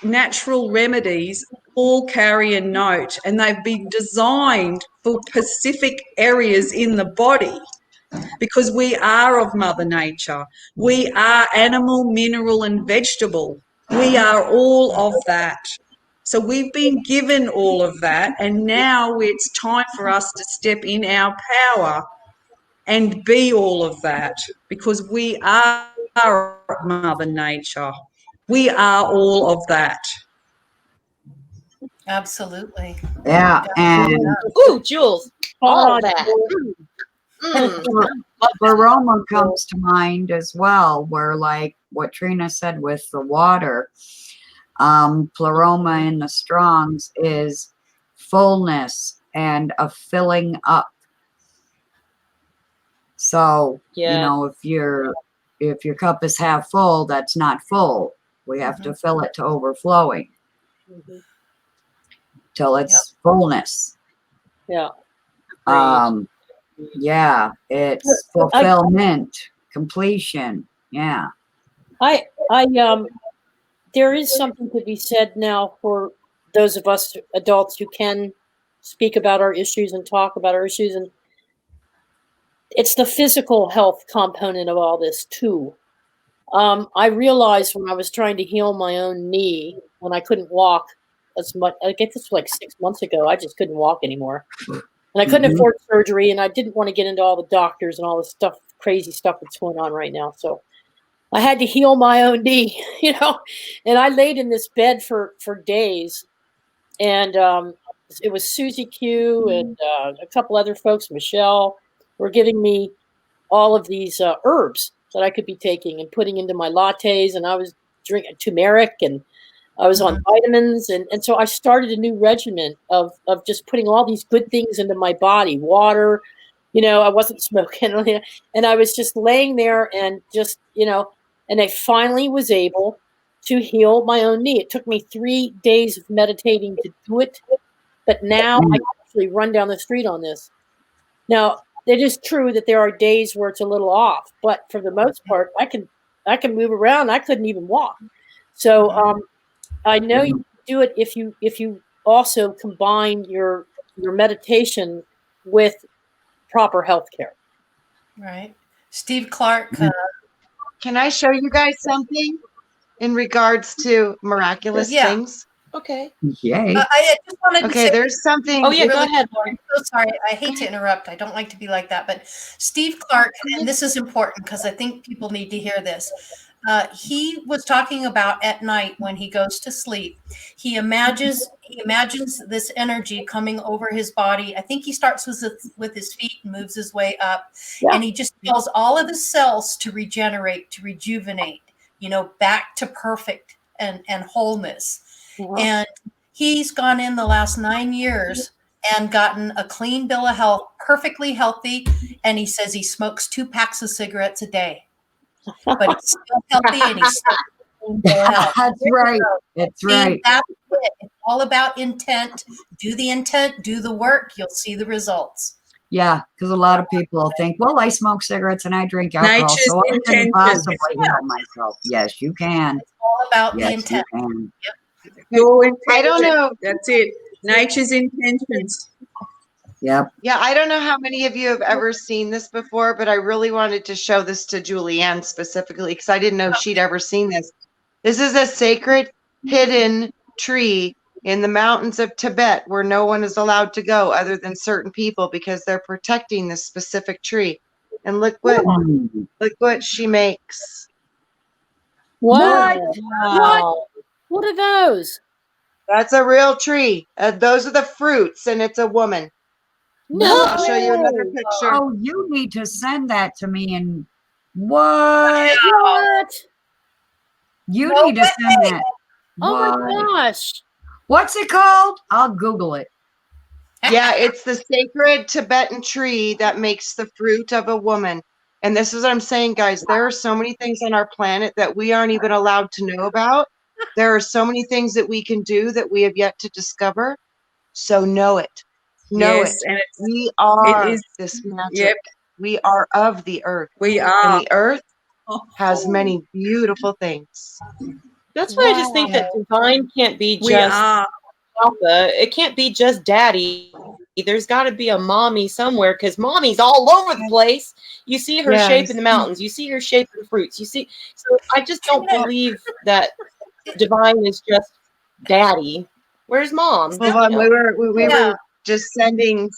natural remedies all carry a note, and they've been designed for specific areas in the body, because we are of Mother Nature. We are animal, mineral, and vegetable. We are all of that. So we've been given all of that, and now it's time for us to step in our power and be all of that, because we are Mother Nature. We are all of that. Absolutely. Yeah, and Ooh, Jules, all that. Pleroma comes to mind as well, where like what Trina said with the water, pleroma in the Strongs is fullness and a filling up. So, Yeah. you know, if your cup is half full, that's not full. We have to fill it to overflowing till it's fullness. Yeah. Yeah, it's fulfillment, completion. Yeah. There is something to be said now for those of us adults who can speak about our issues and talk about our issues, and it's the physical health component of all this too. I realized when I was trying to heal my own knee, when I couldn't walk as much, I guess this was like 6 months ago, I just couldn't walk anymore. And I couldn't afford surgery, and I didn't want to get into all the doctors and all the stuff, crazy stuff that's going on right now. So I had to heal my own knee, you know, and I laid in this bed for days. And it was Susie Q and a couple other folks, Michelle, were giving me all of these herbs that I could be taking and putting into my lattes. And I was drinking turmeric, and I was on vitamins. And so I started a new regimen of just putting all these good things into my body, water, you know, I wasn't smoking. And I was just laying there and just, you know, and I finally was able to heal my own knee. It took me 3 days of meditating to do it. But now I can actually run down the street on this. Now, it is true that there are days where it's a little off, but for the most part, I can move around. I couldn't even walk. So I know you can do it if you also combine your meditation with proper health care. Right. Steve Clark. Can I show you guys something in regards to miraculous things? Okay. Yay. I just wanted to say, there's something. Oh, yeah, really, go ahead, Lauren. I'm so sorry. I hate to interrupt. I don't like to be like that. But Steve Clark, and this is important because I think people need to hear this. He was talking about at night when he goes to sleep, he imagines this energy coming over his body. I think he starts with his feet and moves his way up, and he just tells all of the cells to regenerate, to rejuvenate, you know, back to perfect and wholeness. And he's gone in the last 9 years and gotten a clean bill of health, perfectly healthy, and he says he smokes 2 packs of cigarettes a day. But he's still healthy, and he's still health. That's right. That's right. And that's it. It's all about intent. Do the intent, do the work. You'll see the results. Yeah, because a lot of people think, well, I smoke cigarettes and I drink alcohol, Nature's so I couldn't intention. possibly help myself. Yes, you can. It's all about the Yes, intent. you can. I don't know. That's it. Nature's intentions. Yep. Yeah, I don't know how many of you have ever seen this before, but I really wanted to show this to Julianne specifically because I didn't know she'd ever seen this. This is a sacred hidden tree in the mountains of Tibet, where no one is allowed to go other than certain people because they're protecting this specific tree. And look what she makes. What? Wow. What are those? That's a real tree. Those are the fruits, and it's a woman. No. I'll show you another picture. Oh, you need to send that to me. And what? What? You need to send that. Oh What? my gosh. What's it called? I'll Google it. Yeah, it's the sacred Tibetan tree that makes the fruit of a woman. And this is what I'm saying, guys. There are so many things on our planet that we aren't even allowed to know about. There are so many things that we can do that we have yet to discover. So know it. Know Yes, it. and We are it is. this magic. Yep, We are of the earth. we And are. the earth has many beautiful things. That's why I just think that divine can't be We just are. Papa. It can't be just daddy. There's got to be a mommy somewhere because mommy's all over the place. You see her shape in the mountains. You see her shape in the fruits. You see. So I just don't believe that divine is just daddy. Where's mom? Well, You we know? were just sending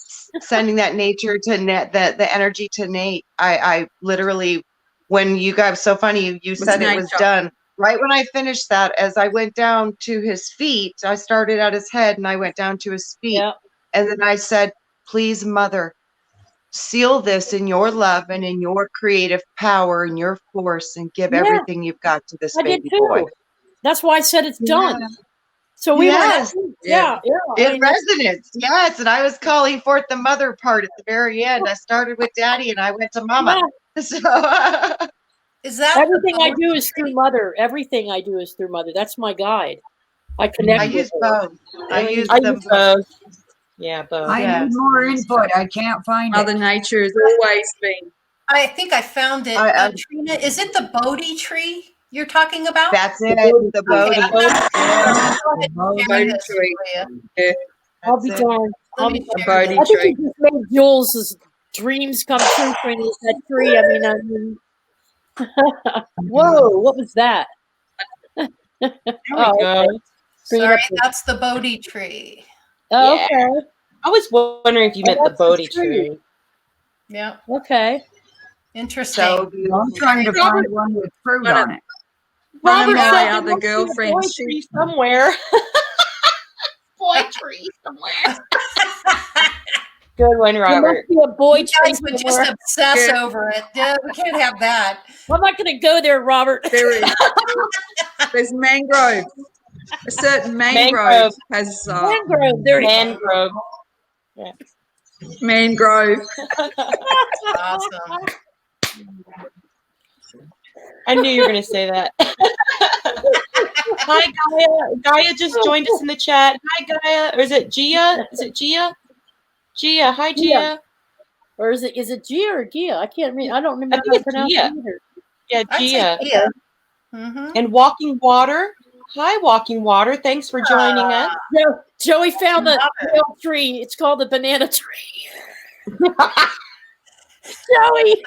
that nature to Nate, the energy to Nate. I literally, when you guys, so funny, you said it was nature. done. Right when I finished that, as I went down to his feet, I started at his head and I went down to his feet. Yeah. And then I said, please, Mother, seal this in your love and in your creative power and your force and give everything you've got to this I did baby too. boy. That's why I said it's done. So we Yes. were, yeah. It resonates, yes. And I was calling forth the mother part at the very end. I started with daddy and I went to mama. Yeah. So Is that Everything I do is through mother. Everything I do is through mother. That's my guide. I connect I with use her. both. I use I them use both. both. Yeah, both. I need more input. I can't find Mother it. Nature has always been. I think I found it. Trina, is it the Bodhi tree you're talking about? That's it. The Bodhi. Bodhi tree. Yeah. I'll be darned. Let me A share Bodhi I think tree. you just made Jules' dreams come true, Trina. Is that tree? I mean, whoa, what was that? There we go. Sorry, that's the Bodhi tree. Oh, Yeah. okay. I was wondering if you meant the that's the Bodhi tree. tree. Yeah. Okay. Interesting. So I'm trying to find one with fruit on it. One of Robert my said there other must be a boy girlfriends, tree somewhere. Boy tree somewhere. Good one, There Robert. must be a boy You tree guys would somewhere. just obsess over it. Yeah, we can't have that. I'm not going to go there, Robert. there is. There's mangrove. A certain mangrove has Mangrove. There you go. Mangrove. mangrove. Awesome. I knew you were going to say that. Hi, Gaia. Gaia just joined us in the chat. Hi, Gaia. Or is it Gia? Is it Gia? Gia. Hi, Gia. Or is it Gia or Gia? I can't read. I don't remember I how to think it's pronounce Gia. it either. Yeah, I'd say Gia. Gia. Mm-hmm. And Walking Water. Hi, Walking Water. Thanks for joining us. Joey found the real tree. It's called the banana tree. Joey.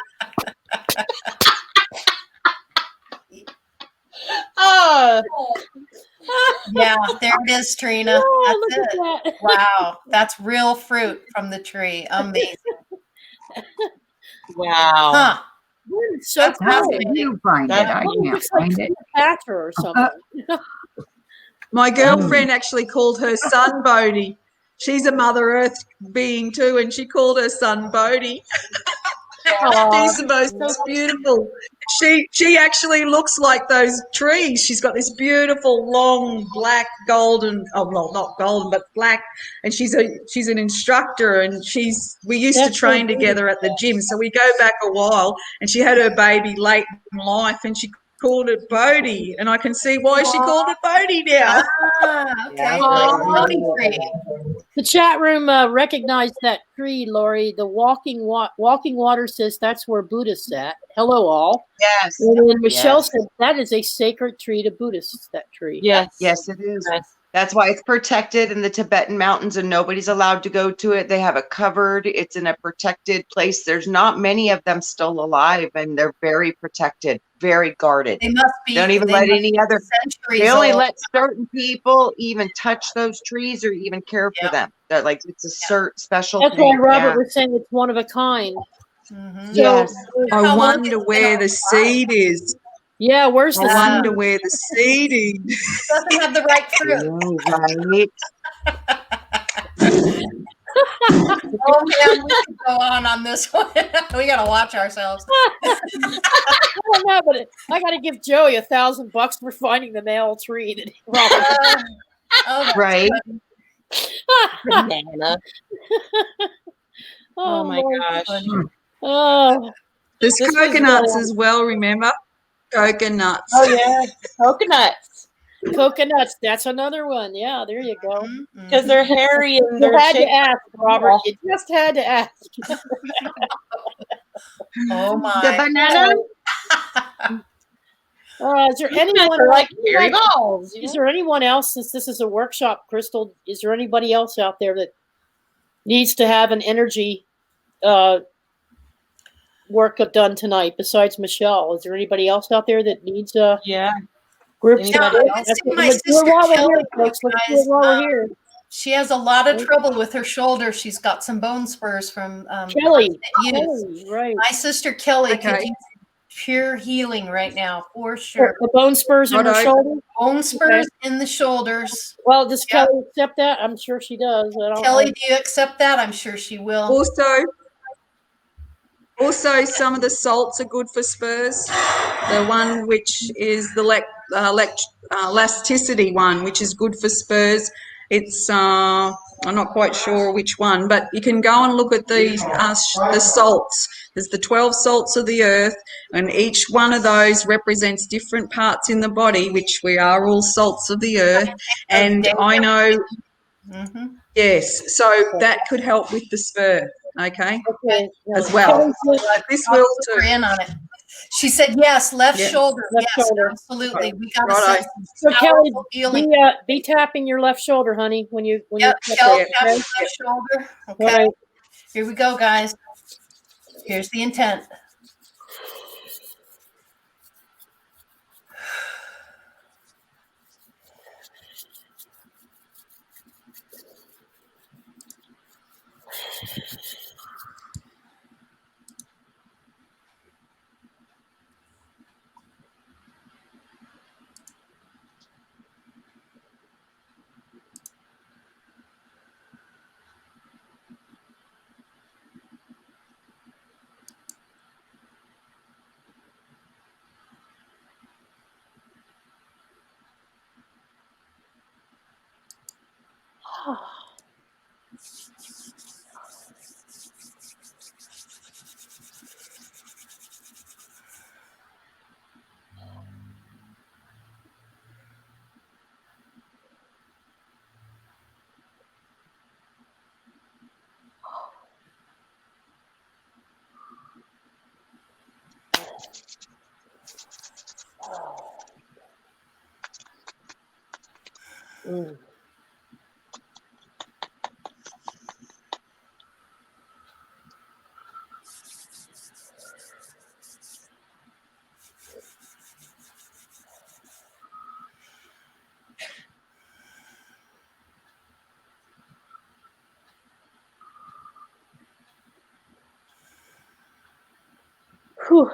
Yeah, there it is, Trina. Oh, That's look it. at that. Wow, that's real fruit from the tree. Amazing. Wow. Huh. So That's cool. How fascinating. did you find it? I Well, it can't looks like find it. Cleopatra or something. My girlfriend actually called her son Bodhi. She's a Mother Earth being too, and she called her son Bodhi. She's the most beautiful. She actually looks like those trees. She's got this beautiful long black golden, oh well, not golden but black, and she's an instructor, and we used to train together at the gym. So we go back a while, and she had her baby late in life, and she called it Bodhi, and I can see why she called it Bodhi now. Okay. Bodhi tree. The chat room recognized that tree, Lori. The walking water says that's where Buddha's at. Hello, all. Yes. And then Michelle said that is a sacred tree to Buddhists. That tree. Yes. Yes, it is. Yes. That's why it's protected in the Tibetan mountains and nobody's allowed to go to it. They have it covered. It's in a protected place. There's not many of them still alive, and they're very protected, very guarded. They must be. They don't even let any other. Centuries They only old. let certain people even touch those trees or even care for them. They're like, it's a special That's thing. why Robert was saying it's one of a kind. Mhm. Yes. I How long wonder it's been where the seed is. Yeah, where's I the wonder where the seed is. It doesn't have the right fruit. Right. Oh man, we could go on this one. We gotta watch ourselves. I don't know, but I got to give Joey $1,000 for finding the male tree that Robert. Oh, that's Right. funny. Banana. Oh my Lord. gosh. Oh, There's This was coconuts really- as well, remember? Coconuts. Oh yeah, coconuts. coconuts. That's another one. Yeah, there you go. Mhm, Because they're hairy and You they're had to shaped. ask, Robert. You just had to ask. Oh The my. banana. Is there anyone They're like hairy balls. Is there anyone else, since this is a workshop, Crystal, is there anybody else out there that needs to have an energy workup done tonight besides Michelle? Is there anybody else out there that needs Yeah. groups? Anybody Yeah, else? let's see my Let's do it sister while we're Kelly, here, folks. Let's do guys. it while we're here. She has a lot of trouble with her shoulder. She's got some bone spurs from Kelly, use. Kelly, right. My sister Kelly could Okay. use pure healing right now for sure. The bone spurs in her Righto. shoulder. Bone spurs in the shoulders. Well, does Yeah. Kelly accept that? I'm sure she does. I don't, Kelly, do you accept that? I'm sure she will. Also, some of the salts are good for spurs. The one which is the elasticity one, which is good for spurs. It's I'm not quite sure which one, but you can go and look at the salts. There's the 12 salts of the earth, and each one of those represents different parts in the body, which we are all salts of the earth. And I know, Mm-hmm. yes, so that could help with the spur, okay, okay. as well. This will We're too. in on it. She said yes, left Yeah. shoulder. Left Yes, shoulder. absolutely. We got to Righto. send So some Kelly, powerful healing. be tapping your left shoulder, honey, when you Yep, tap Kelly, it, tap okay? the left shoulder. All Okay, right. here we go, guys. Here's the intent. Mm. Whew.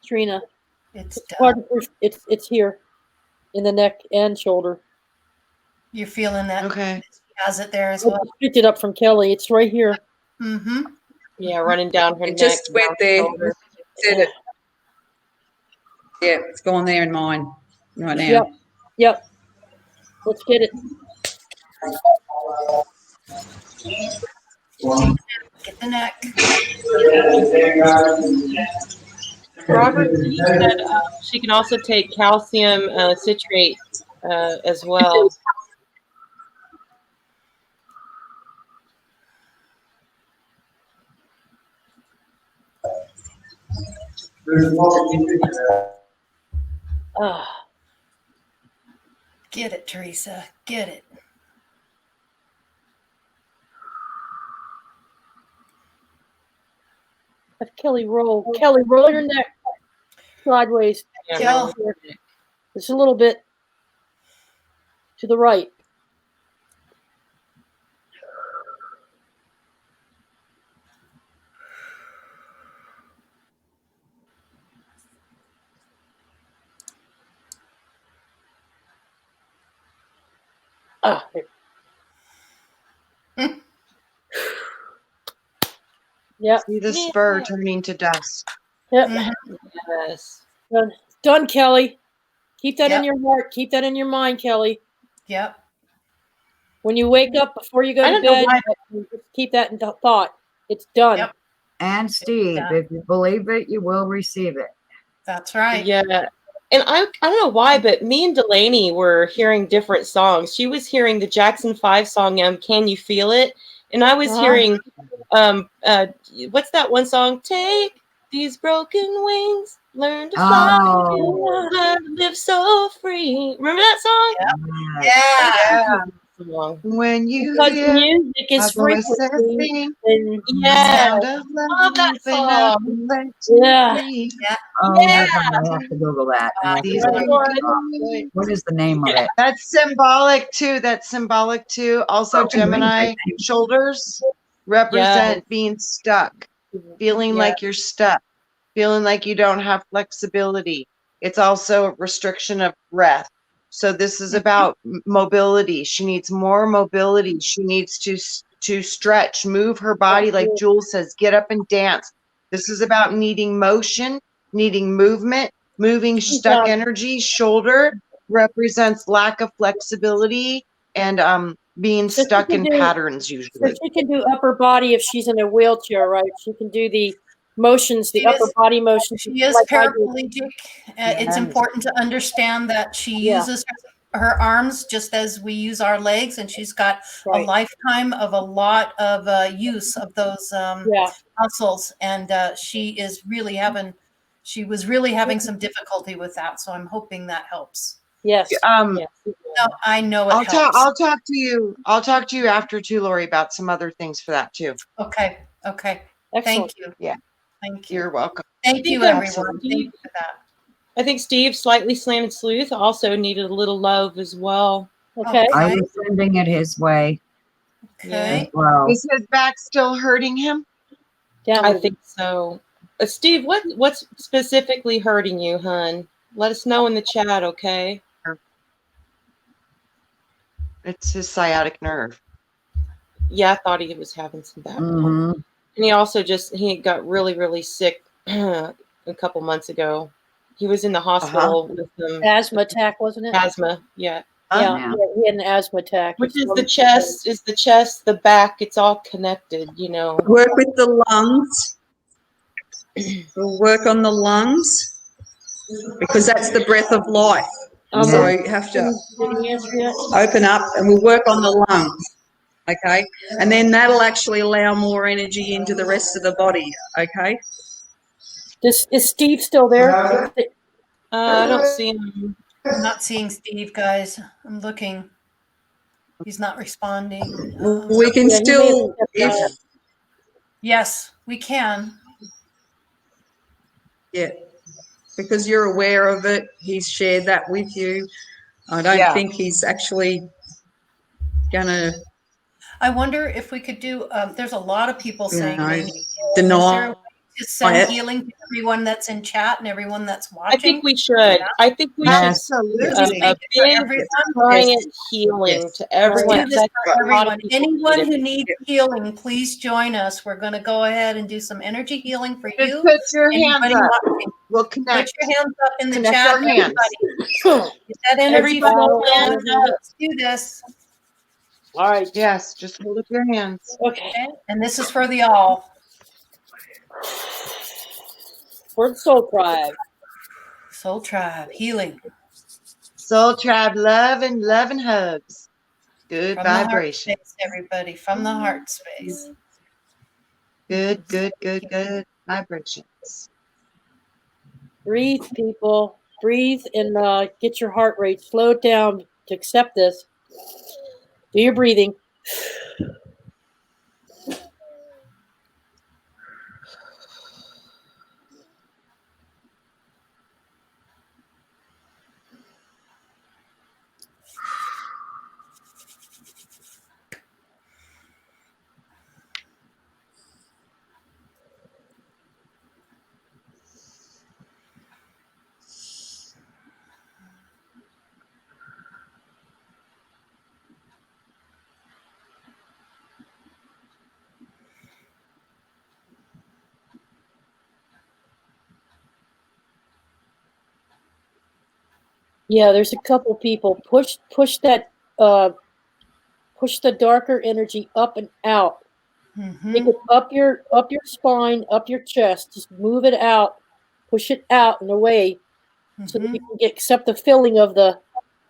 Trina, It's done. pardon, it's here in the neck and shoulder. You're feeling that. Okay. She has it there as I well. just picked it up from Kelly. It's right here. Mm-hmm. Yeah, running down her It neck. just went down there. shoulder. Said it. Yeah, it's gone there in mine right now. Yep. Yep. Let's get it. Get the neck. Robert she said she can also take calcium citrate as well. Ah, Get it, Teresa. Get it. let Kelly roll. Kelly, roll your neck sideways. Kel. Just a little bit to the right. Ah, yeah. See the spur turning to dust. Yep. Yes. Done, Kelly. Keep that in Yep. your heart. Keep that in your mind, Kelly. Yep. When you wake up before you go I to don't know bed, why. just keep that in thought. It's done. Yep. And Steve, Yeah. if you believe it, you will receive it. That's right. Yeah. And I don't know why, but me and Delaney were hearing different songs. She was hearing the Jackson 5 song, Can You Feel It? And I was Uh-huh. hearing, what's that one song? Take these broken wings, learn to fly, Oh, learn to live so free. Remember that song? Yeah. Song. When you Because hear music a is voice frequency. sing, And Yeah. sound of Love that love, open up song. and let you Yeah. free. oh, Yeah. I have to Google that. I have to These Google broken it. wings. What is the name of it? That's symbolic too. That's symbolic too. Also, Broken wings, Gemini I think. shoulders represent being stuck, feeling Yeah. like you're stuck, feeling like you don't have flexibility. It's also a restriction of breath. So this is about mobility. She needs more mobility. She needs to stretch, move her body, like Jules says, get up and dance. This is about needing motion, needing movement, moving stuck energy. Shoulder represents lack of flexibility and being So she stuck can in do- patterns So usually. she can do upper body if she's in a wheelchair, right? She can do the motions, the She upper is- body motions. She is like I do. paraplegic. It's important to understand that she Yeah. uses her arms just as we use our legs, and she's got a Right. lifetime of a lot of use of those Yeah. muscles, and she was really having some difficulty with that. So I'm hoping that helps. Yes. Yes. No, I know it I'll helps. talk to you. I'll talk to you after too, Lori, about some other things for that too. Okay. Excellent. Thank you. Yeah. Thank you. You're welcome. Thank you, think, everyone. Thank you for that. I think Steve, Slightly Slanted Sleuth, also needed a little love as well. Okay. I was sending it his way Okay. as well. Is his back still hurting him? Down I with think so. Steve, what's specifically hurting you, hun? Let us know in the chat, okay? It's his sciatic nerve. Yeah, I thought he was having some back pain. Mhm. And he also he got really, really sick a couple months ago. He was in the hospital with asthma attack, wasn't it? asthma. Yeah. Yeah. Yeah. He had an asthma attack. Which is the chest, the back, it's all connected, you know. Work with the lungs. We'll work on the lungs because that's the breath of life. So you have to Did he answer that? open up and we'll work on the lungs. Okay. And then that'll actually allow more energy into the rest of the body. Okay. Is Steve still there? I don't see him. I'm not seeing Steve, guys. I'm looking. He's not responding. We can Yeah, he may have still, stepped if out. Yes, we can. yeah, because you're aware of it, he's shared that with you. I don't think he's actually gonna I wonder if we could do. There's a lot of people saying they need. deny Is there a way to send it. healing to everyone that's in chat and everyone that's I watching? think we should. I think we Yes. should do Absolutely. a big Everyone. giant healing to everyone. Do this for everyone. Anyone need who it. needs healing, please join us. We're going to go ahead and do some energy healing for Just you. put your hands Anybody up. watching, We'll put connect. your hands up in the Connect chat. our hands. Everybody. Get that energy Everybody flow hands going. up. Let's do this. All right. Yes, just hold up your hands. Okay. Okay? And this is for the all. For the Soul Tribe. Soul Tribe healing. Soul Tribe, love and hugs. Good From the heart vibration. space, everybody. From the heart space. Good vibrations. Breathe, people. Breathe and get your heart rate slowed down to accept this. Do your breathing. Yeah, there's a couple people. Push that push the darker energy up and out. Take it up your spine, up your chest. Just move it out. Push it out and away so that you can accept the filling of the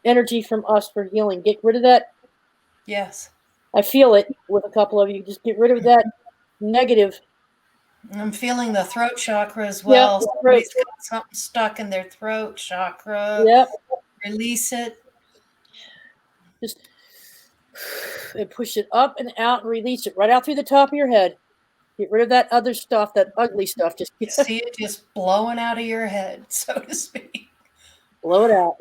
energy from us for healing. Get rid of that. Yes. I feel it with a couple of you. Just get rid of that negative. I'm feeling the throat chakra as well. Yep, Somebody's got something stuck in their throat chakra. Yep. Release it. Just and push it up and out and release it right out through the top of your head. Get rid of that other stuff, that ugly stuff. Just see it just blowing out of your head, so to speak. Blow it out.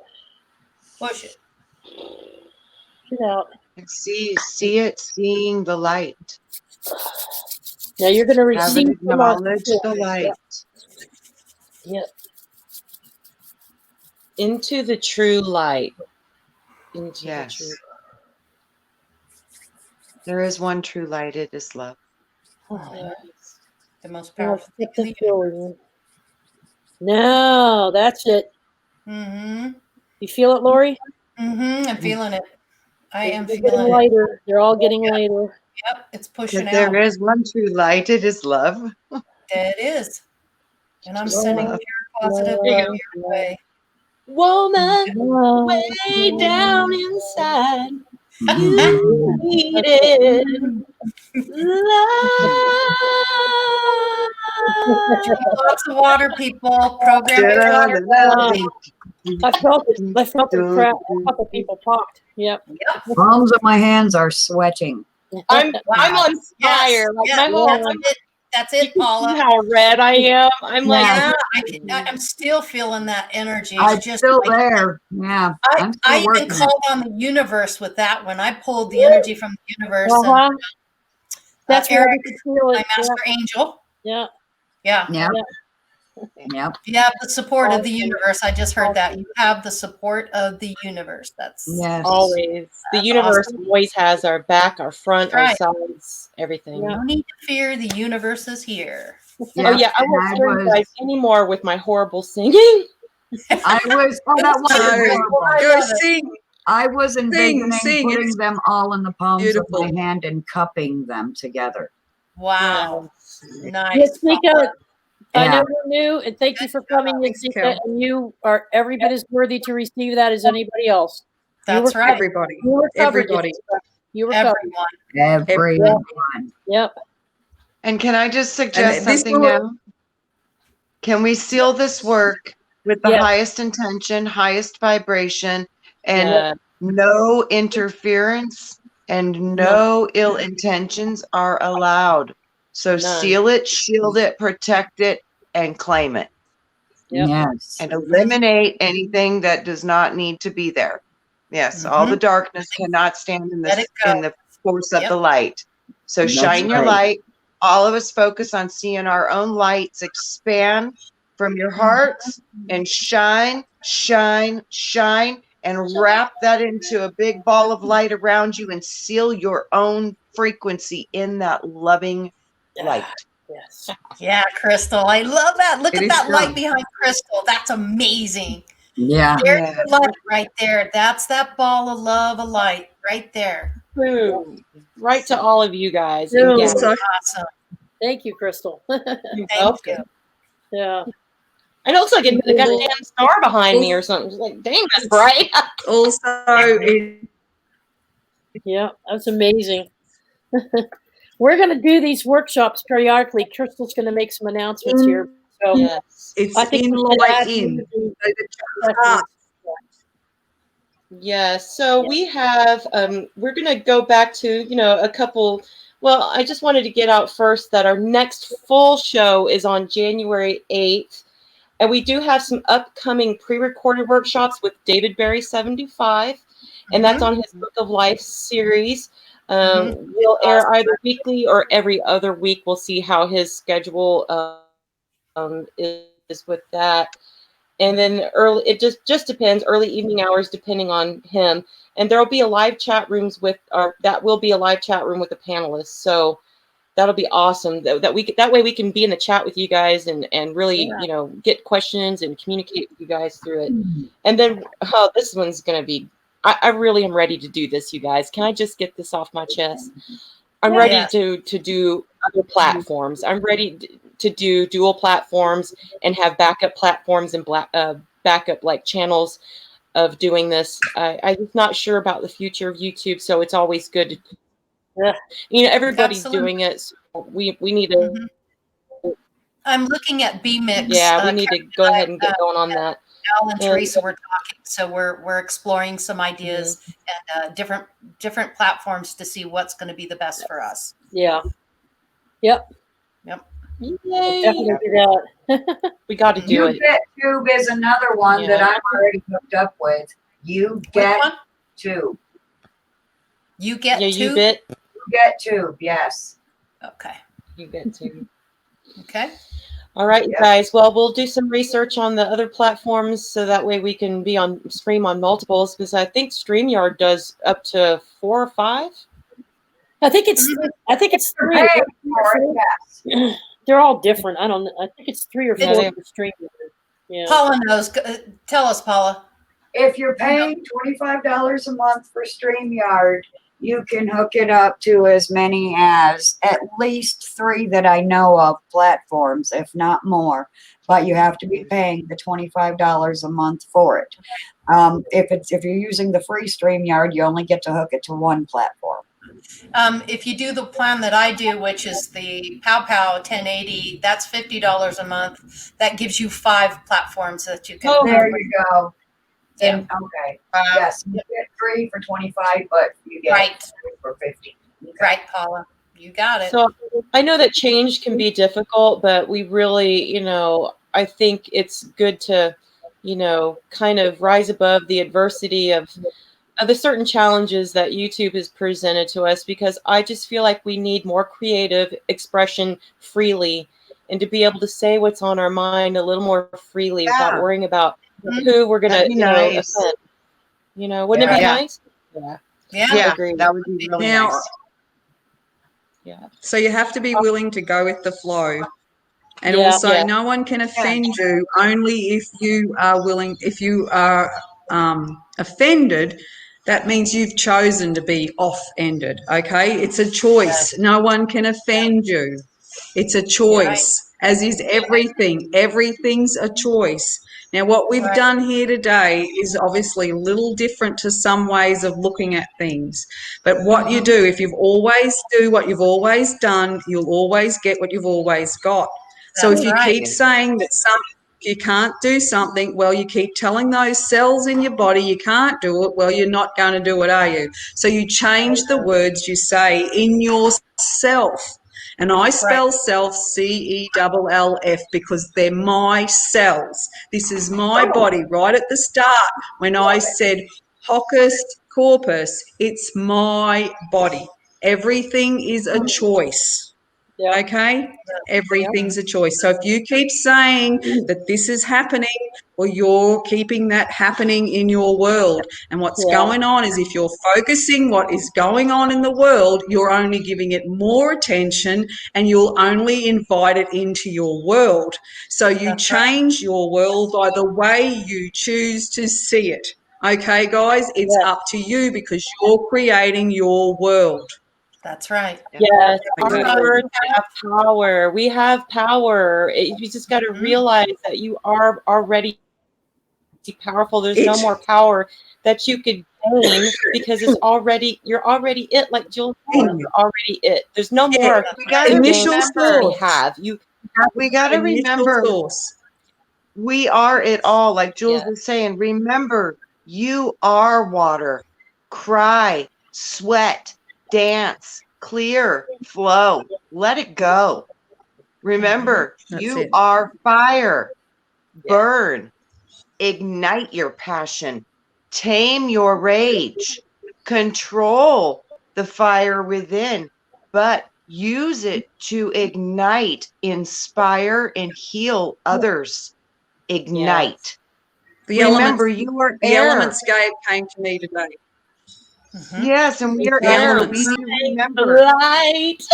Push it. Push it out. See it, seeing the light. Now you're going to receive acknowledge the light. Yep. Into the true light. Into Yes. the true. There is one true light. It is love. Yes. The most powerful thing the in the universe. No, that's it. You feel it, Lori? I'm feeling it. I am They're feeling getting it. lighter. They're all getting lighter. Yep, it's pushing out. There is one true light. It is love. It is. And I'm Just sending love. pure positive love your way. Woman, way down inside, you needed love. Drink lots of water, people. Program your water. I felt it. I felt the crap. A couple people popped. Yep. Palms of my hands are sweating. I'm on fire. Like my whole, that's it, Paula. See how red I am? I'm like, I'm still feeling that energy. I'm just still there. Yeah. I even called on the universe with that one. I pulled the energy from the universe. And, that's Eric, where we feel it. my master angel. Yeah. Yeah. Yep. Yep. You have the support of the universe. I just heard that. You have the support of the universe. That's always. The universe always has our back, our front, our sides, everything. No need to fear. The universe is here. Oh yeah, I won't scare you guys anymore with my horrible singing. I was sing. I was envisioning sing. putting them all in the palms of my hand and cupping them together. Wow. Nice. Yes, Nika, I Yeah. know you're new, and thank you for coming, Nika, and you are every bit as worthy to receive that as anybody else. That's right. Everybody. You were covered. Everybody. You were covered. Everyone. Yep. And can I just suggest something now? Can we seal this work with the highest intention, highest vibration, and no interference and no ill intentions are allowed? So seal it, shield it, protect it, and claim it. Yes. And eliminate anything that does not need to be there. Yes, all the darkness cannot stand in the force of the light. So shine your light. All of us focus on seeing our own lights expand from your hearts and shine, shine, shine, and wrap that into a big ball of light around you and seal your own frequency in that loving light. Yes. Yeah, Crystal. I love that. Look at that light behind Crystal. That's amazing. Yeah. There's the light right there. That's that ball of love, a light right there. Boom. Right to all of you guys. Boom. Again. Awesome. Thank you, Crystal. Thank you. Yeah. It looks like a goddamn star behind me or something. It's like, dang, that's bright. Also, Yeah, that's amazing. We're going to do these workshops periodically. Crystal's going to make some announcements here. go. Yes. It's I think in, we should light, add in. unity So the sessions. heart. Yes. So Yeah. we have, we're going to go back to, a couple. Well, I just wanted to get out first that our next full show is on January 8th. And we do have some upcoming pre-recorded workshops with David Berry 75. And that's on his Book of Life series. We'll air either weekly or every other week. We'll see how his schedule is with that. And then it just depends, early evening hours depending on him. And there'll be a live chat rooms that will be a live chat room with the panelists. So that'll be awesome. That way we can be in the chat with you guys and really, get questions and communicate with you guys through it. And then this one's gonna be, I really am ready to do this, you guys. Can I just get this off my chest? I'm ready to do other platforms. I'm ready to do dual platforms and have backup platforms and backup like channels of doing this. I'm just not sure about the future of YouTube, so it's always good to, everybody's doing it. So we need to. I'm looking at BMix. Yeah, we need to go ahead and get going on that. Al and Teresa were talking, so we're exploring some ideas and different platforms to see what's going to be the best for us. Yeah. Yep. Yay. We'll definitely do that. We got to do it. YouTube is another one that I'm already hooked up with. You get Tube. You get Tube? You get Tube, yes. Okay. You get Tube. Okay. All right, you guys. Well, we'll do some research on the other platforms so that way we can be on stream on multiples, because I think StreamYard does up to 4 or 5. I think it's 3. Yes. They're all different. I don't know. I think it's 3 or 4 for StreamYard. Yeah. Paula knows. Tell us, Paula. If you're paying $25 a month for StreamYard, you can hook it up to as many as at least 3 that I know of platforms, if not more. But you have to be paying the $25 a month for it. If you're using the free StreamYard, you only get to hook it to 1 platform. If you do the plan that I do, which is the PowPow 1080, that's $50 a month. That gives you 5 platforms that you can. Oh, there you go. Yeah. Okay. Yes, you get 3 for 25, but you get 3 for 50. Okay. Right, Paula. You got it. So I know that change can be difficult, but we really, I think it's good to, kind of rise above the adversity of the certain challenges that YouTube has presented to us, because I just feel like we need more creative expression freely and to be able to say what's on our mind a little more freely without worrying about who we're going to, offend. Wouldn't it be nice? Yeah, Agreed. that would be really nice. Yeah. So you have to be willing to go with the flow. And also, no one can offend you only if you are willing. If you are offended, that means you've chosen to be off-ended, okay? It's a choice. No one can offend you. It's a choice, as is everything. Everything's a choice. Now, what we've done here today is obviously a little different to some ways of looking at things. But what you do, if you always do what you've always done, you'll always get what you've always got. So if you keep saying that you can't do something, well, you keep telling those cells in your body you can't do it, well, you're not going to do it, are you? So you change the words you say in yourself. And I spell self CELLF because they're my cells. This is my body. Right at the start, when I said hocus corpus, it's my body. Everything is a choice. Okay? Everything's a choice. So if you keep saying that this is happening, well, you're keeping that happening in your world. And what's going on is if you're focusing what is going on in the world, you're only giving it more attention and you'll only invite it into your world. So you change your world by the way you choose to see it. Okay, guys? It's up to you because you're creating your world. That's right. Yes, our words have power. We have power. You just got to realize that you are already powerful. There's no more power that you could gain because you're already it. Like Jill said, you're already it. There's no more initial you have. You We got to Initial remember source. we are it all. Like Jules Yeah. is saying, remember, you are water. Cry, sweat, dance, clear, flow. Let it go. Remember, That's you it. are fire. Burn. Ignite your passion. Tame your rage. Control the fire within, but use it to ignite, inspire, and heal others. Ignite. The Remember, elements, you are the air. elements came to me today. Yes, and we are The air. elements. We need to remember. Light.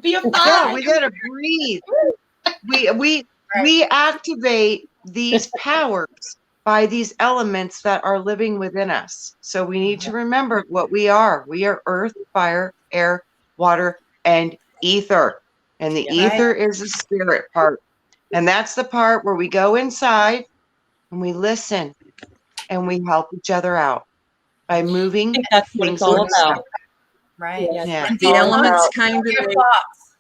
Be a Yeah, fire. we gotta breathe. We activate these powers by these elements that are living within us. So we need to remember what we are. We are earth, fire, air, water, and ether. And the ether is the spirit part. And that's the part where we go inside and we listen and we help each other out by I moving think that's what things it's all with stuff. about. Right. Yeah. And The be elements conscious came of to your me. thoughts.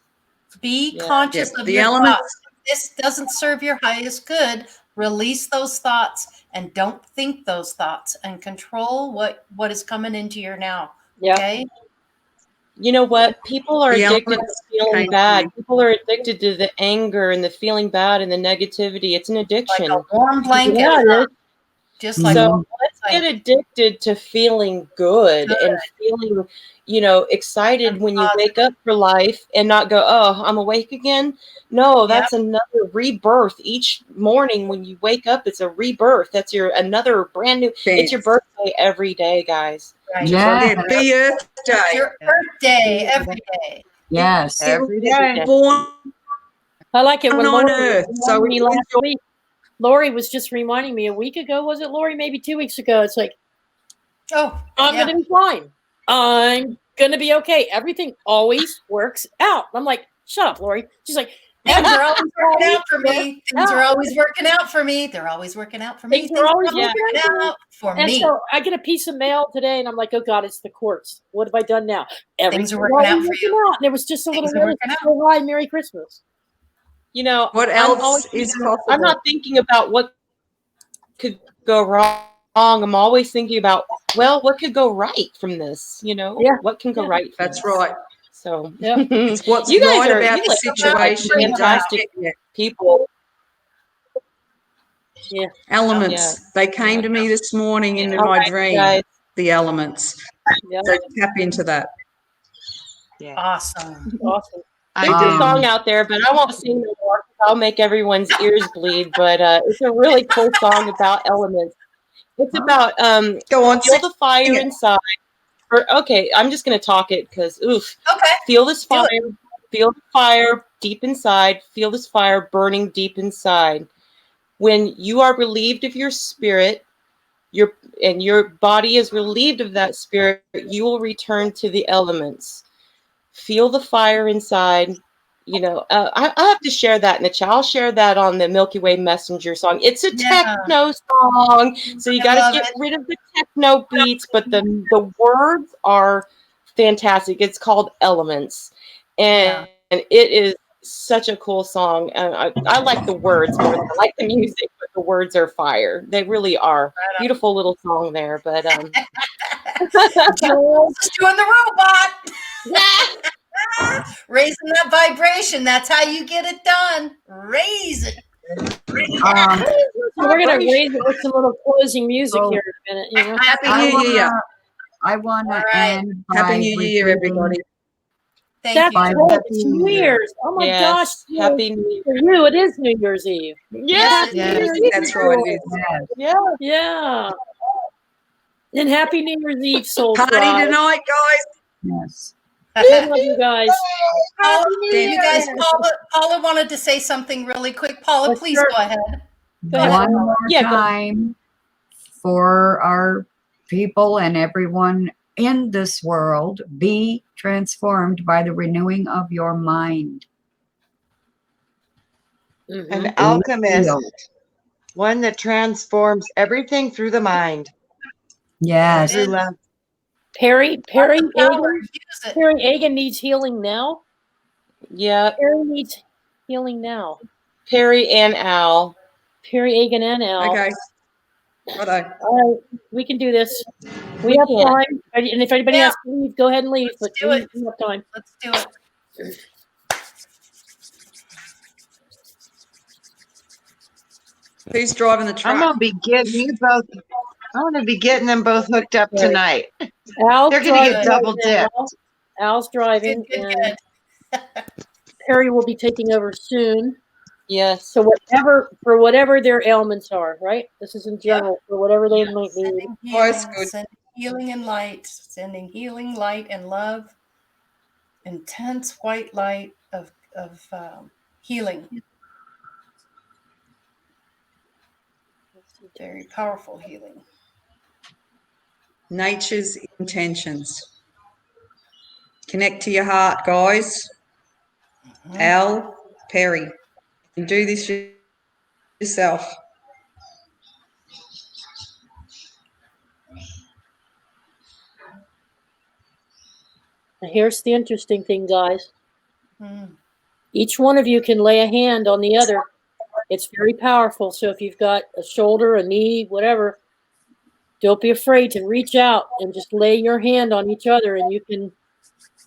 Be Yeah. conscious Yeah, of the your elements. thoughts. If this doesn't serve your highest good, release those thoughts and don't think those thoughts and control what is coming into your now. Yeah. Okay. You know what? People are The addicted to elements feeling came to bad. me. People are addicted to the anger and the feeling bad and the negativity. It's an Like addiction. a warm blanket. Yeah, it is. Just like So let's like- get addicted to feeling good and feeling, excited when you wake up for life and not go, oh, I'm awake again. No, that's another rebirth. Each morning when you wake up, it's a rebirth. That's another brand new. It's your birthday every day, guys. right. Yeah. Yeah, be Earth Day. It's your birthday every day. Yes. Every day. Born I like it when on Lori Earth. So reminded me last enjoy. week. Lori was just reminding me a week ago, was it, Lori? Maybe 2 weeks ago. It's like, Oh, I'm yeah. going to be fine. I'm going to be okay. Everything always works out. I'm like, shut up, Lori. She's like, Things are always working out for me. Things Yeah. are always working out for me. They're always working out for me. Things are always working working out for And me. so I get a piece of mail today, and I'm like, oh God, it's the courts. What have I done now? Things are Everything's working out always for you. out. And it was just a little Things are notice. working out. So hi, Merry Christmas. What I'm else always is thinking- possible? I'm not thinking about what could go wrong. I'm always thinking about, well, what could go right from this? Yeah. What can go right? From That's this? right. So Yeah. It's what's you guys right are about you the like situation. fantastic Yeah. people. Yeah. Elements. Yeah. They came to me this morning in All my right, dream. guys. The elements. Yeah. So tap into that. Yeah. Awesome. Awesome. There's a song out there, but I won't sing no more. I'll make everyone's ears bleed. But it's a really cool song about elements. It's about Go on, feel the fire sing it. inside. Okay, I'm just gonna talk it because oof. Okay. Feel this Do fire. it. Feel the fire deep inside. Feel this fire burning deep inside. When you are relieved of your spirit, your body is relieved of that spirit, you will return to the elements. Feel the fire inside. I have to share that in the chat. I'll share that on the Milky Way Messenger song. It's a Yeah. techno song, so you I got to love get it. rid of the techno beats, but the words are fantastic. It's called Elements, and it is such a cool song. And I like the words more than I like the music, but the words are fire. They really are. Beautiful little song there, but Jules is doing the robot. Raising that vibration. That's how you get it done. Raise it. So we're going to raise it with some little closing music here in a minute. You know? Happy New Year. I want to end by Happy New Year, repeating- everybody. Thank That's you. right. It's New Year's. Oh my gosh. Happy New Year. For you, it is New Year's Eve. Yes, Yes, that's right. It is. Yes. Yeah. And happy New Year's Eve, Soul Party Tribe. tonight, guys. Yes. I love you guys. Paula, you guys, Paula wanted to say something really quick. Paula, Oh, please sure. go ahead. Go ahead. One more Yeah, go- time for our people and everyone in this world, be transformed by the renewing of your mind. An Mhm. alchemist, one that transforms everything through the mind. Yes. Through love. Perry Power, Agan, use it. Perry Agan needs healing now. Yeah. Perry needs healing now? Perry and Al. Perry, Egan, and Al. Okay. Righto. All right, we can do this. We have time. And if anybody has to leave, go ahead and leave. Let's But do it. we have time. Let's do it. Who's driving the truck? I'm gonna be getting you both. I want to be getting them both hooked up tonight. Al's They're gonna get driving double right now. dipped. Al's driving, Good. and Perry will be taking over soon. Yes. So whatever their ailments are, right? This is in general for whatever they might need. Sending healing and light, sending healing, light, and love. Intense white light of healing. Very powerful healing. Nature's intentions. Connect to your heart, guys. Al, Perry, you do this yourself. Now here's the interesting thing, guys. Each one of you can lay a hand on the other. It's very powerful. So if you've got a shoulder, a knee, whatever, don't be afraid to reach out and just lay your hand on each other, and you can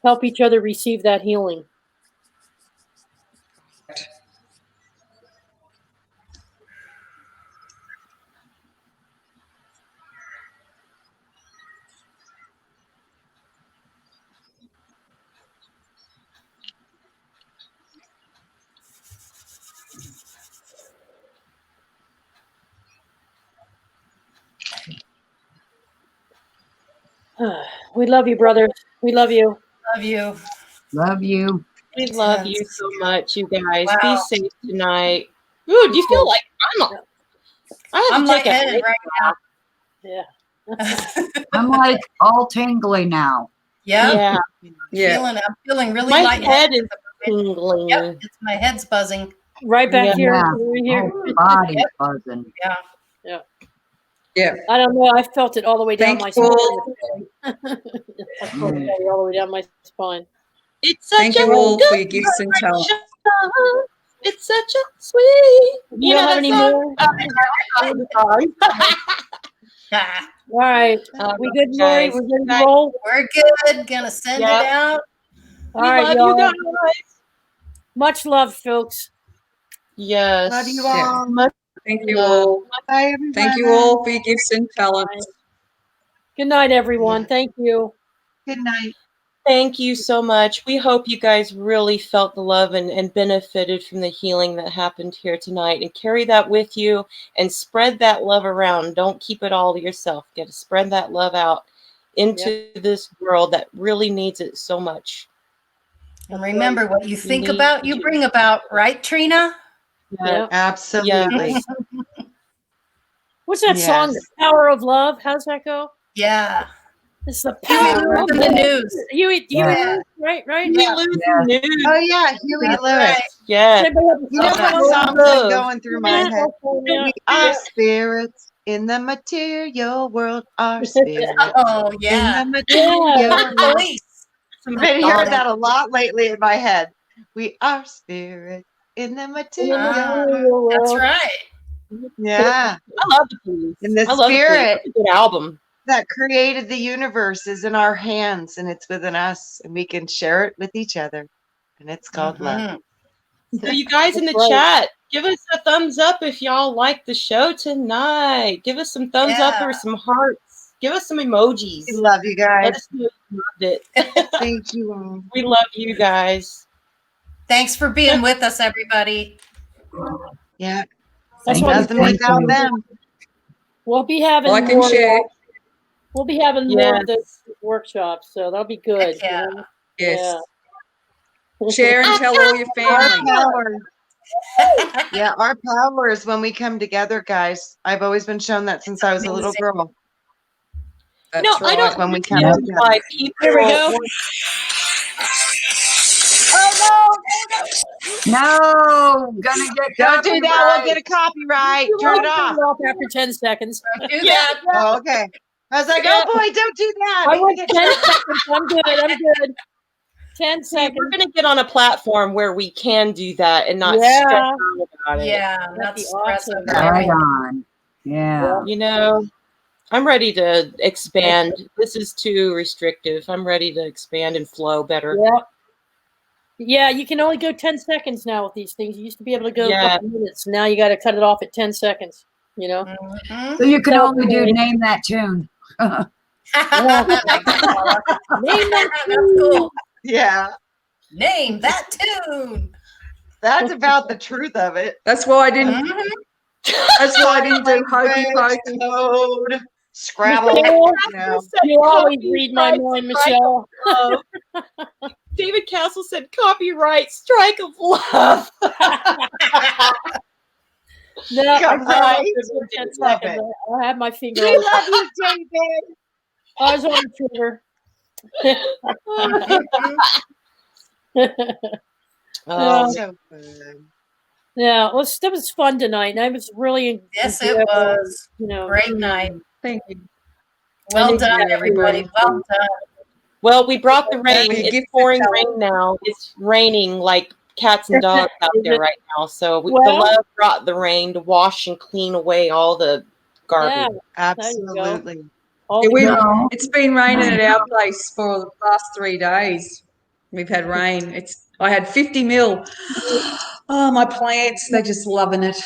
help each other receive that healing. We love you, brothers. We love you. Love you. Love you. We love you so much, you guys. Wow. Be safe tonight. Ooh, do you feel like I'm lightheaded right now. Yeah. I'm like all tingly now. Yeah. Yeah. I'm feeling really My lightheaded. head is tingling. Yep, it's my head's buzzing. Right back here. Yeah. Over here. Whole body buzzing. Yeah. Yeah. Yeah. I don't know. I felt it all the way down my Thank you spine. all. I felt it all the way down my spine. It's such Thank a you all good for your gifts and talents. show. It's such a sweet. You don't have any more? All right. We good, Lori? We're good to roll? We're good. Gonna send it out. All right, love y'all. you guys. Much love, folks. Yes. Love you all. Much Thank you love. all. Bye, everyone. Thank you all for your gifts and talents. Good night, everyone. Thank you. Good night. Thank you so much. We hope you guys really felt the love and benefited from the healing that happened here tonight. And carry that with you and spread that love around. Don't keep it all to yourself. Get to spread that love out into this world that really needs it so much. And remember, what you think about, you bring about. Right, Trina? Yeah. Absolutely. Yes. What's that song? The Power of Love? How's that go? Yeah. It's the power of In the news. Huey, Yeah. right? Huey Lewis news. Oh yeah, Huey That's Lewis. right. Yeah. You know what song's been going through my head? We are spirits in the material world. Our spirits Oh, yeah. in the material world. Police. I've been hearing that a lot lately in my head. We are spirits in the material world. That's right. Yeah. I love the Police. And the I love spirit the Police. It's a good album. that created the universe is in our hands and it's within us and we can share it with each other. And it's called love. So you guys in the chat, give us a thumbs up if y'all like the show tonight. Give us some thumbs up or some hearts. Give us some emojis. We love you guys. Let us know you loved it. Thank you all. We love you guys. Thanks for being with us, everybody. Yeah. That's Thank what Nothing you. without them. We'll be having Like and more. share. We'll be having more of those workshops, so that'll be good. Yeah. You know? Yes. Yeah. Share and tell all your Our family. power. Yeah, our power is when we come together, guys. I've always been shown that since I was a little girl. That's No, right. I don't When we come know together. why people. Here we go. No, gonna get Don't do that. We'll copyright. get a copyright. Turn it off. After 10 seconds. Do that. Oh, okay. I was like, oh boy, don't do that. I went 10 seconds. I'm good. 10 See, seconds. we're gonna get on a platform where we can do that and not Yeah. stress out about it. Yeah, That'd not be stress awesome. over Right everything. on. Yeah. You know, I'm ready to expand. This is too restrictive. I'm ready to expand and flow better. Yeah. Yeah, you can only go 10 seconds now with these things. You used to be able to go a Yeah. couple minutes. Now you got to cut it off at 10 seconds, you know? Mhm. So you can So, only do name that tune. That makes it all up. Name that That's cool. Yeah, Name that tune. that's about the truth of it. That's why I didn't. Mhm. That's why I didn't do hokey Language, pokey. code, Scrabble. Michelle, You know. you always Copyright read my mind, strike Michelle. of love. David Castle said copyright strike of love. No, I Come cut off on. for 10 Love seconds. it. I have my finger We on love you, David. I was on the trigger. Oh, So fun. Yeah, well, that was fun tonight, and I was really Yes, it enjoyable, was. You know, Great night. Thank you. Well Thank done, you, everybody. everybody. Well done. well, we brought the rain. Well, you It's give pouring the rain now. It's raining like cats and dogs out Is there it? right now. So the Well- love brought the rain to wash and clean away all the yeah, garbage. Absolutely. all Yeah, the we- good- No. It's been raining at our place for the last 3 days. We've had rain. I had 50 mil. Oh, my plants, they're just loving it.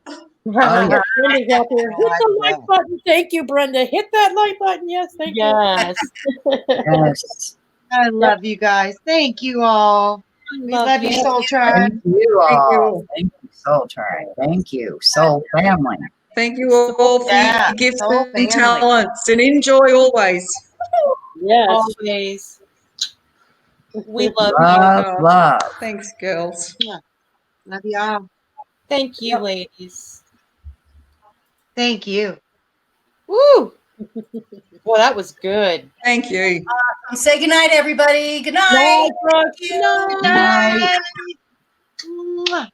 Oh, yeah. Brenda's out there. Hit the like button. Thank you, Brenda. Hit that like button. Yes, thank Yes. Yes. I love you guys. Thank you all. We love you, Soul Tribe. Thank you Thank you all. all. Thank you, Soul Tribe. Thank you, Soul Family. Thank you all for Yeah, your gifts soul and family. talents, and enjoy always. you. Yes. Always. We love you. Love, love. Thanks, girls. Love y'all. Thank you, ladies. Thank you. Woo! Well, that was good. Thank you. Say goodnight, everybody. Good night. Bye, Brooke. Thank you. Good night. Mwah.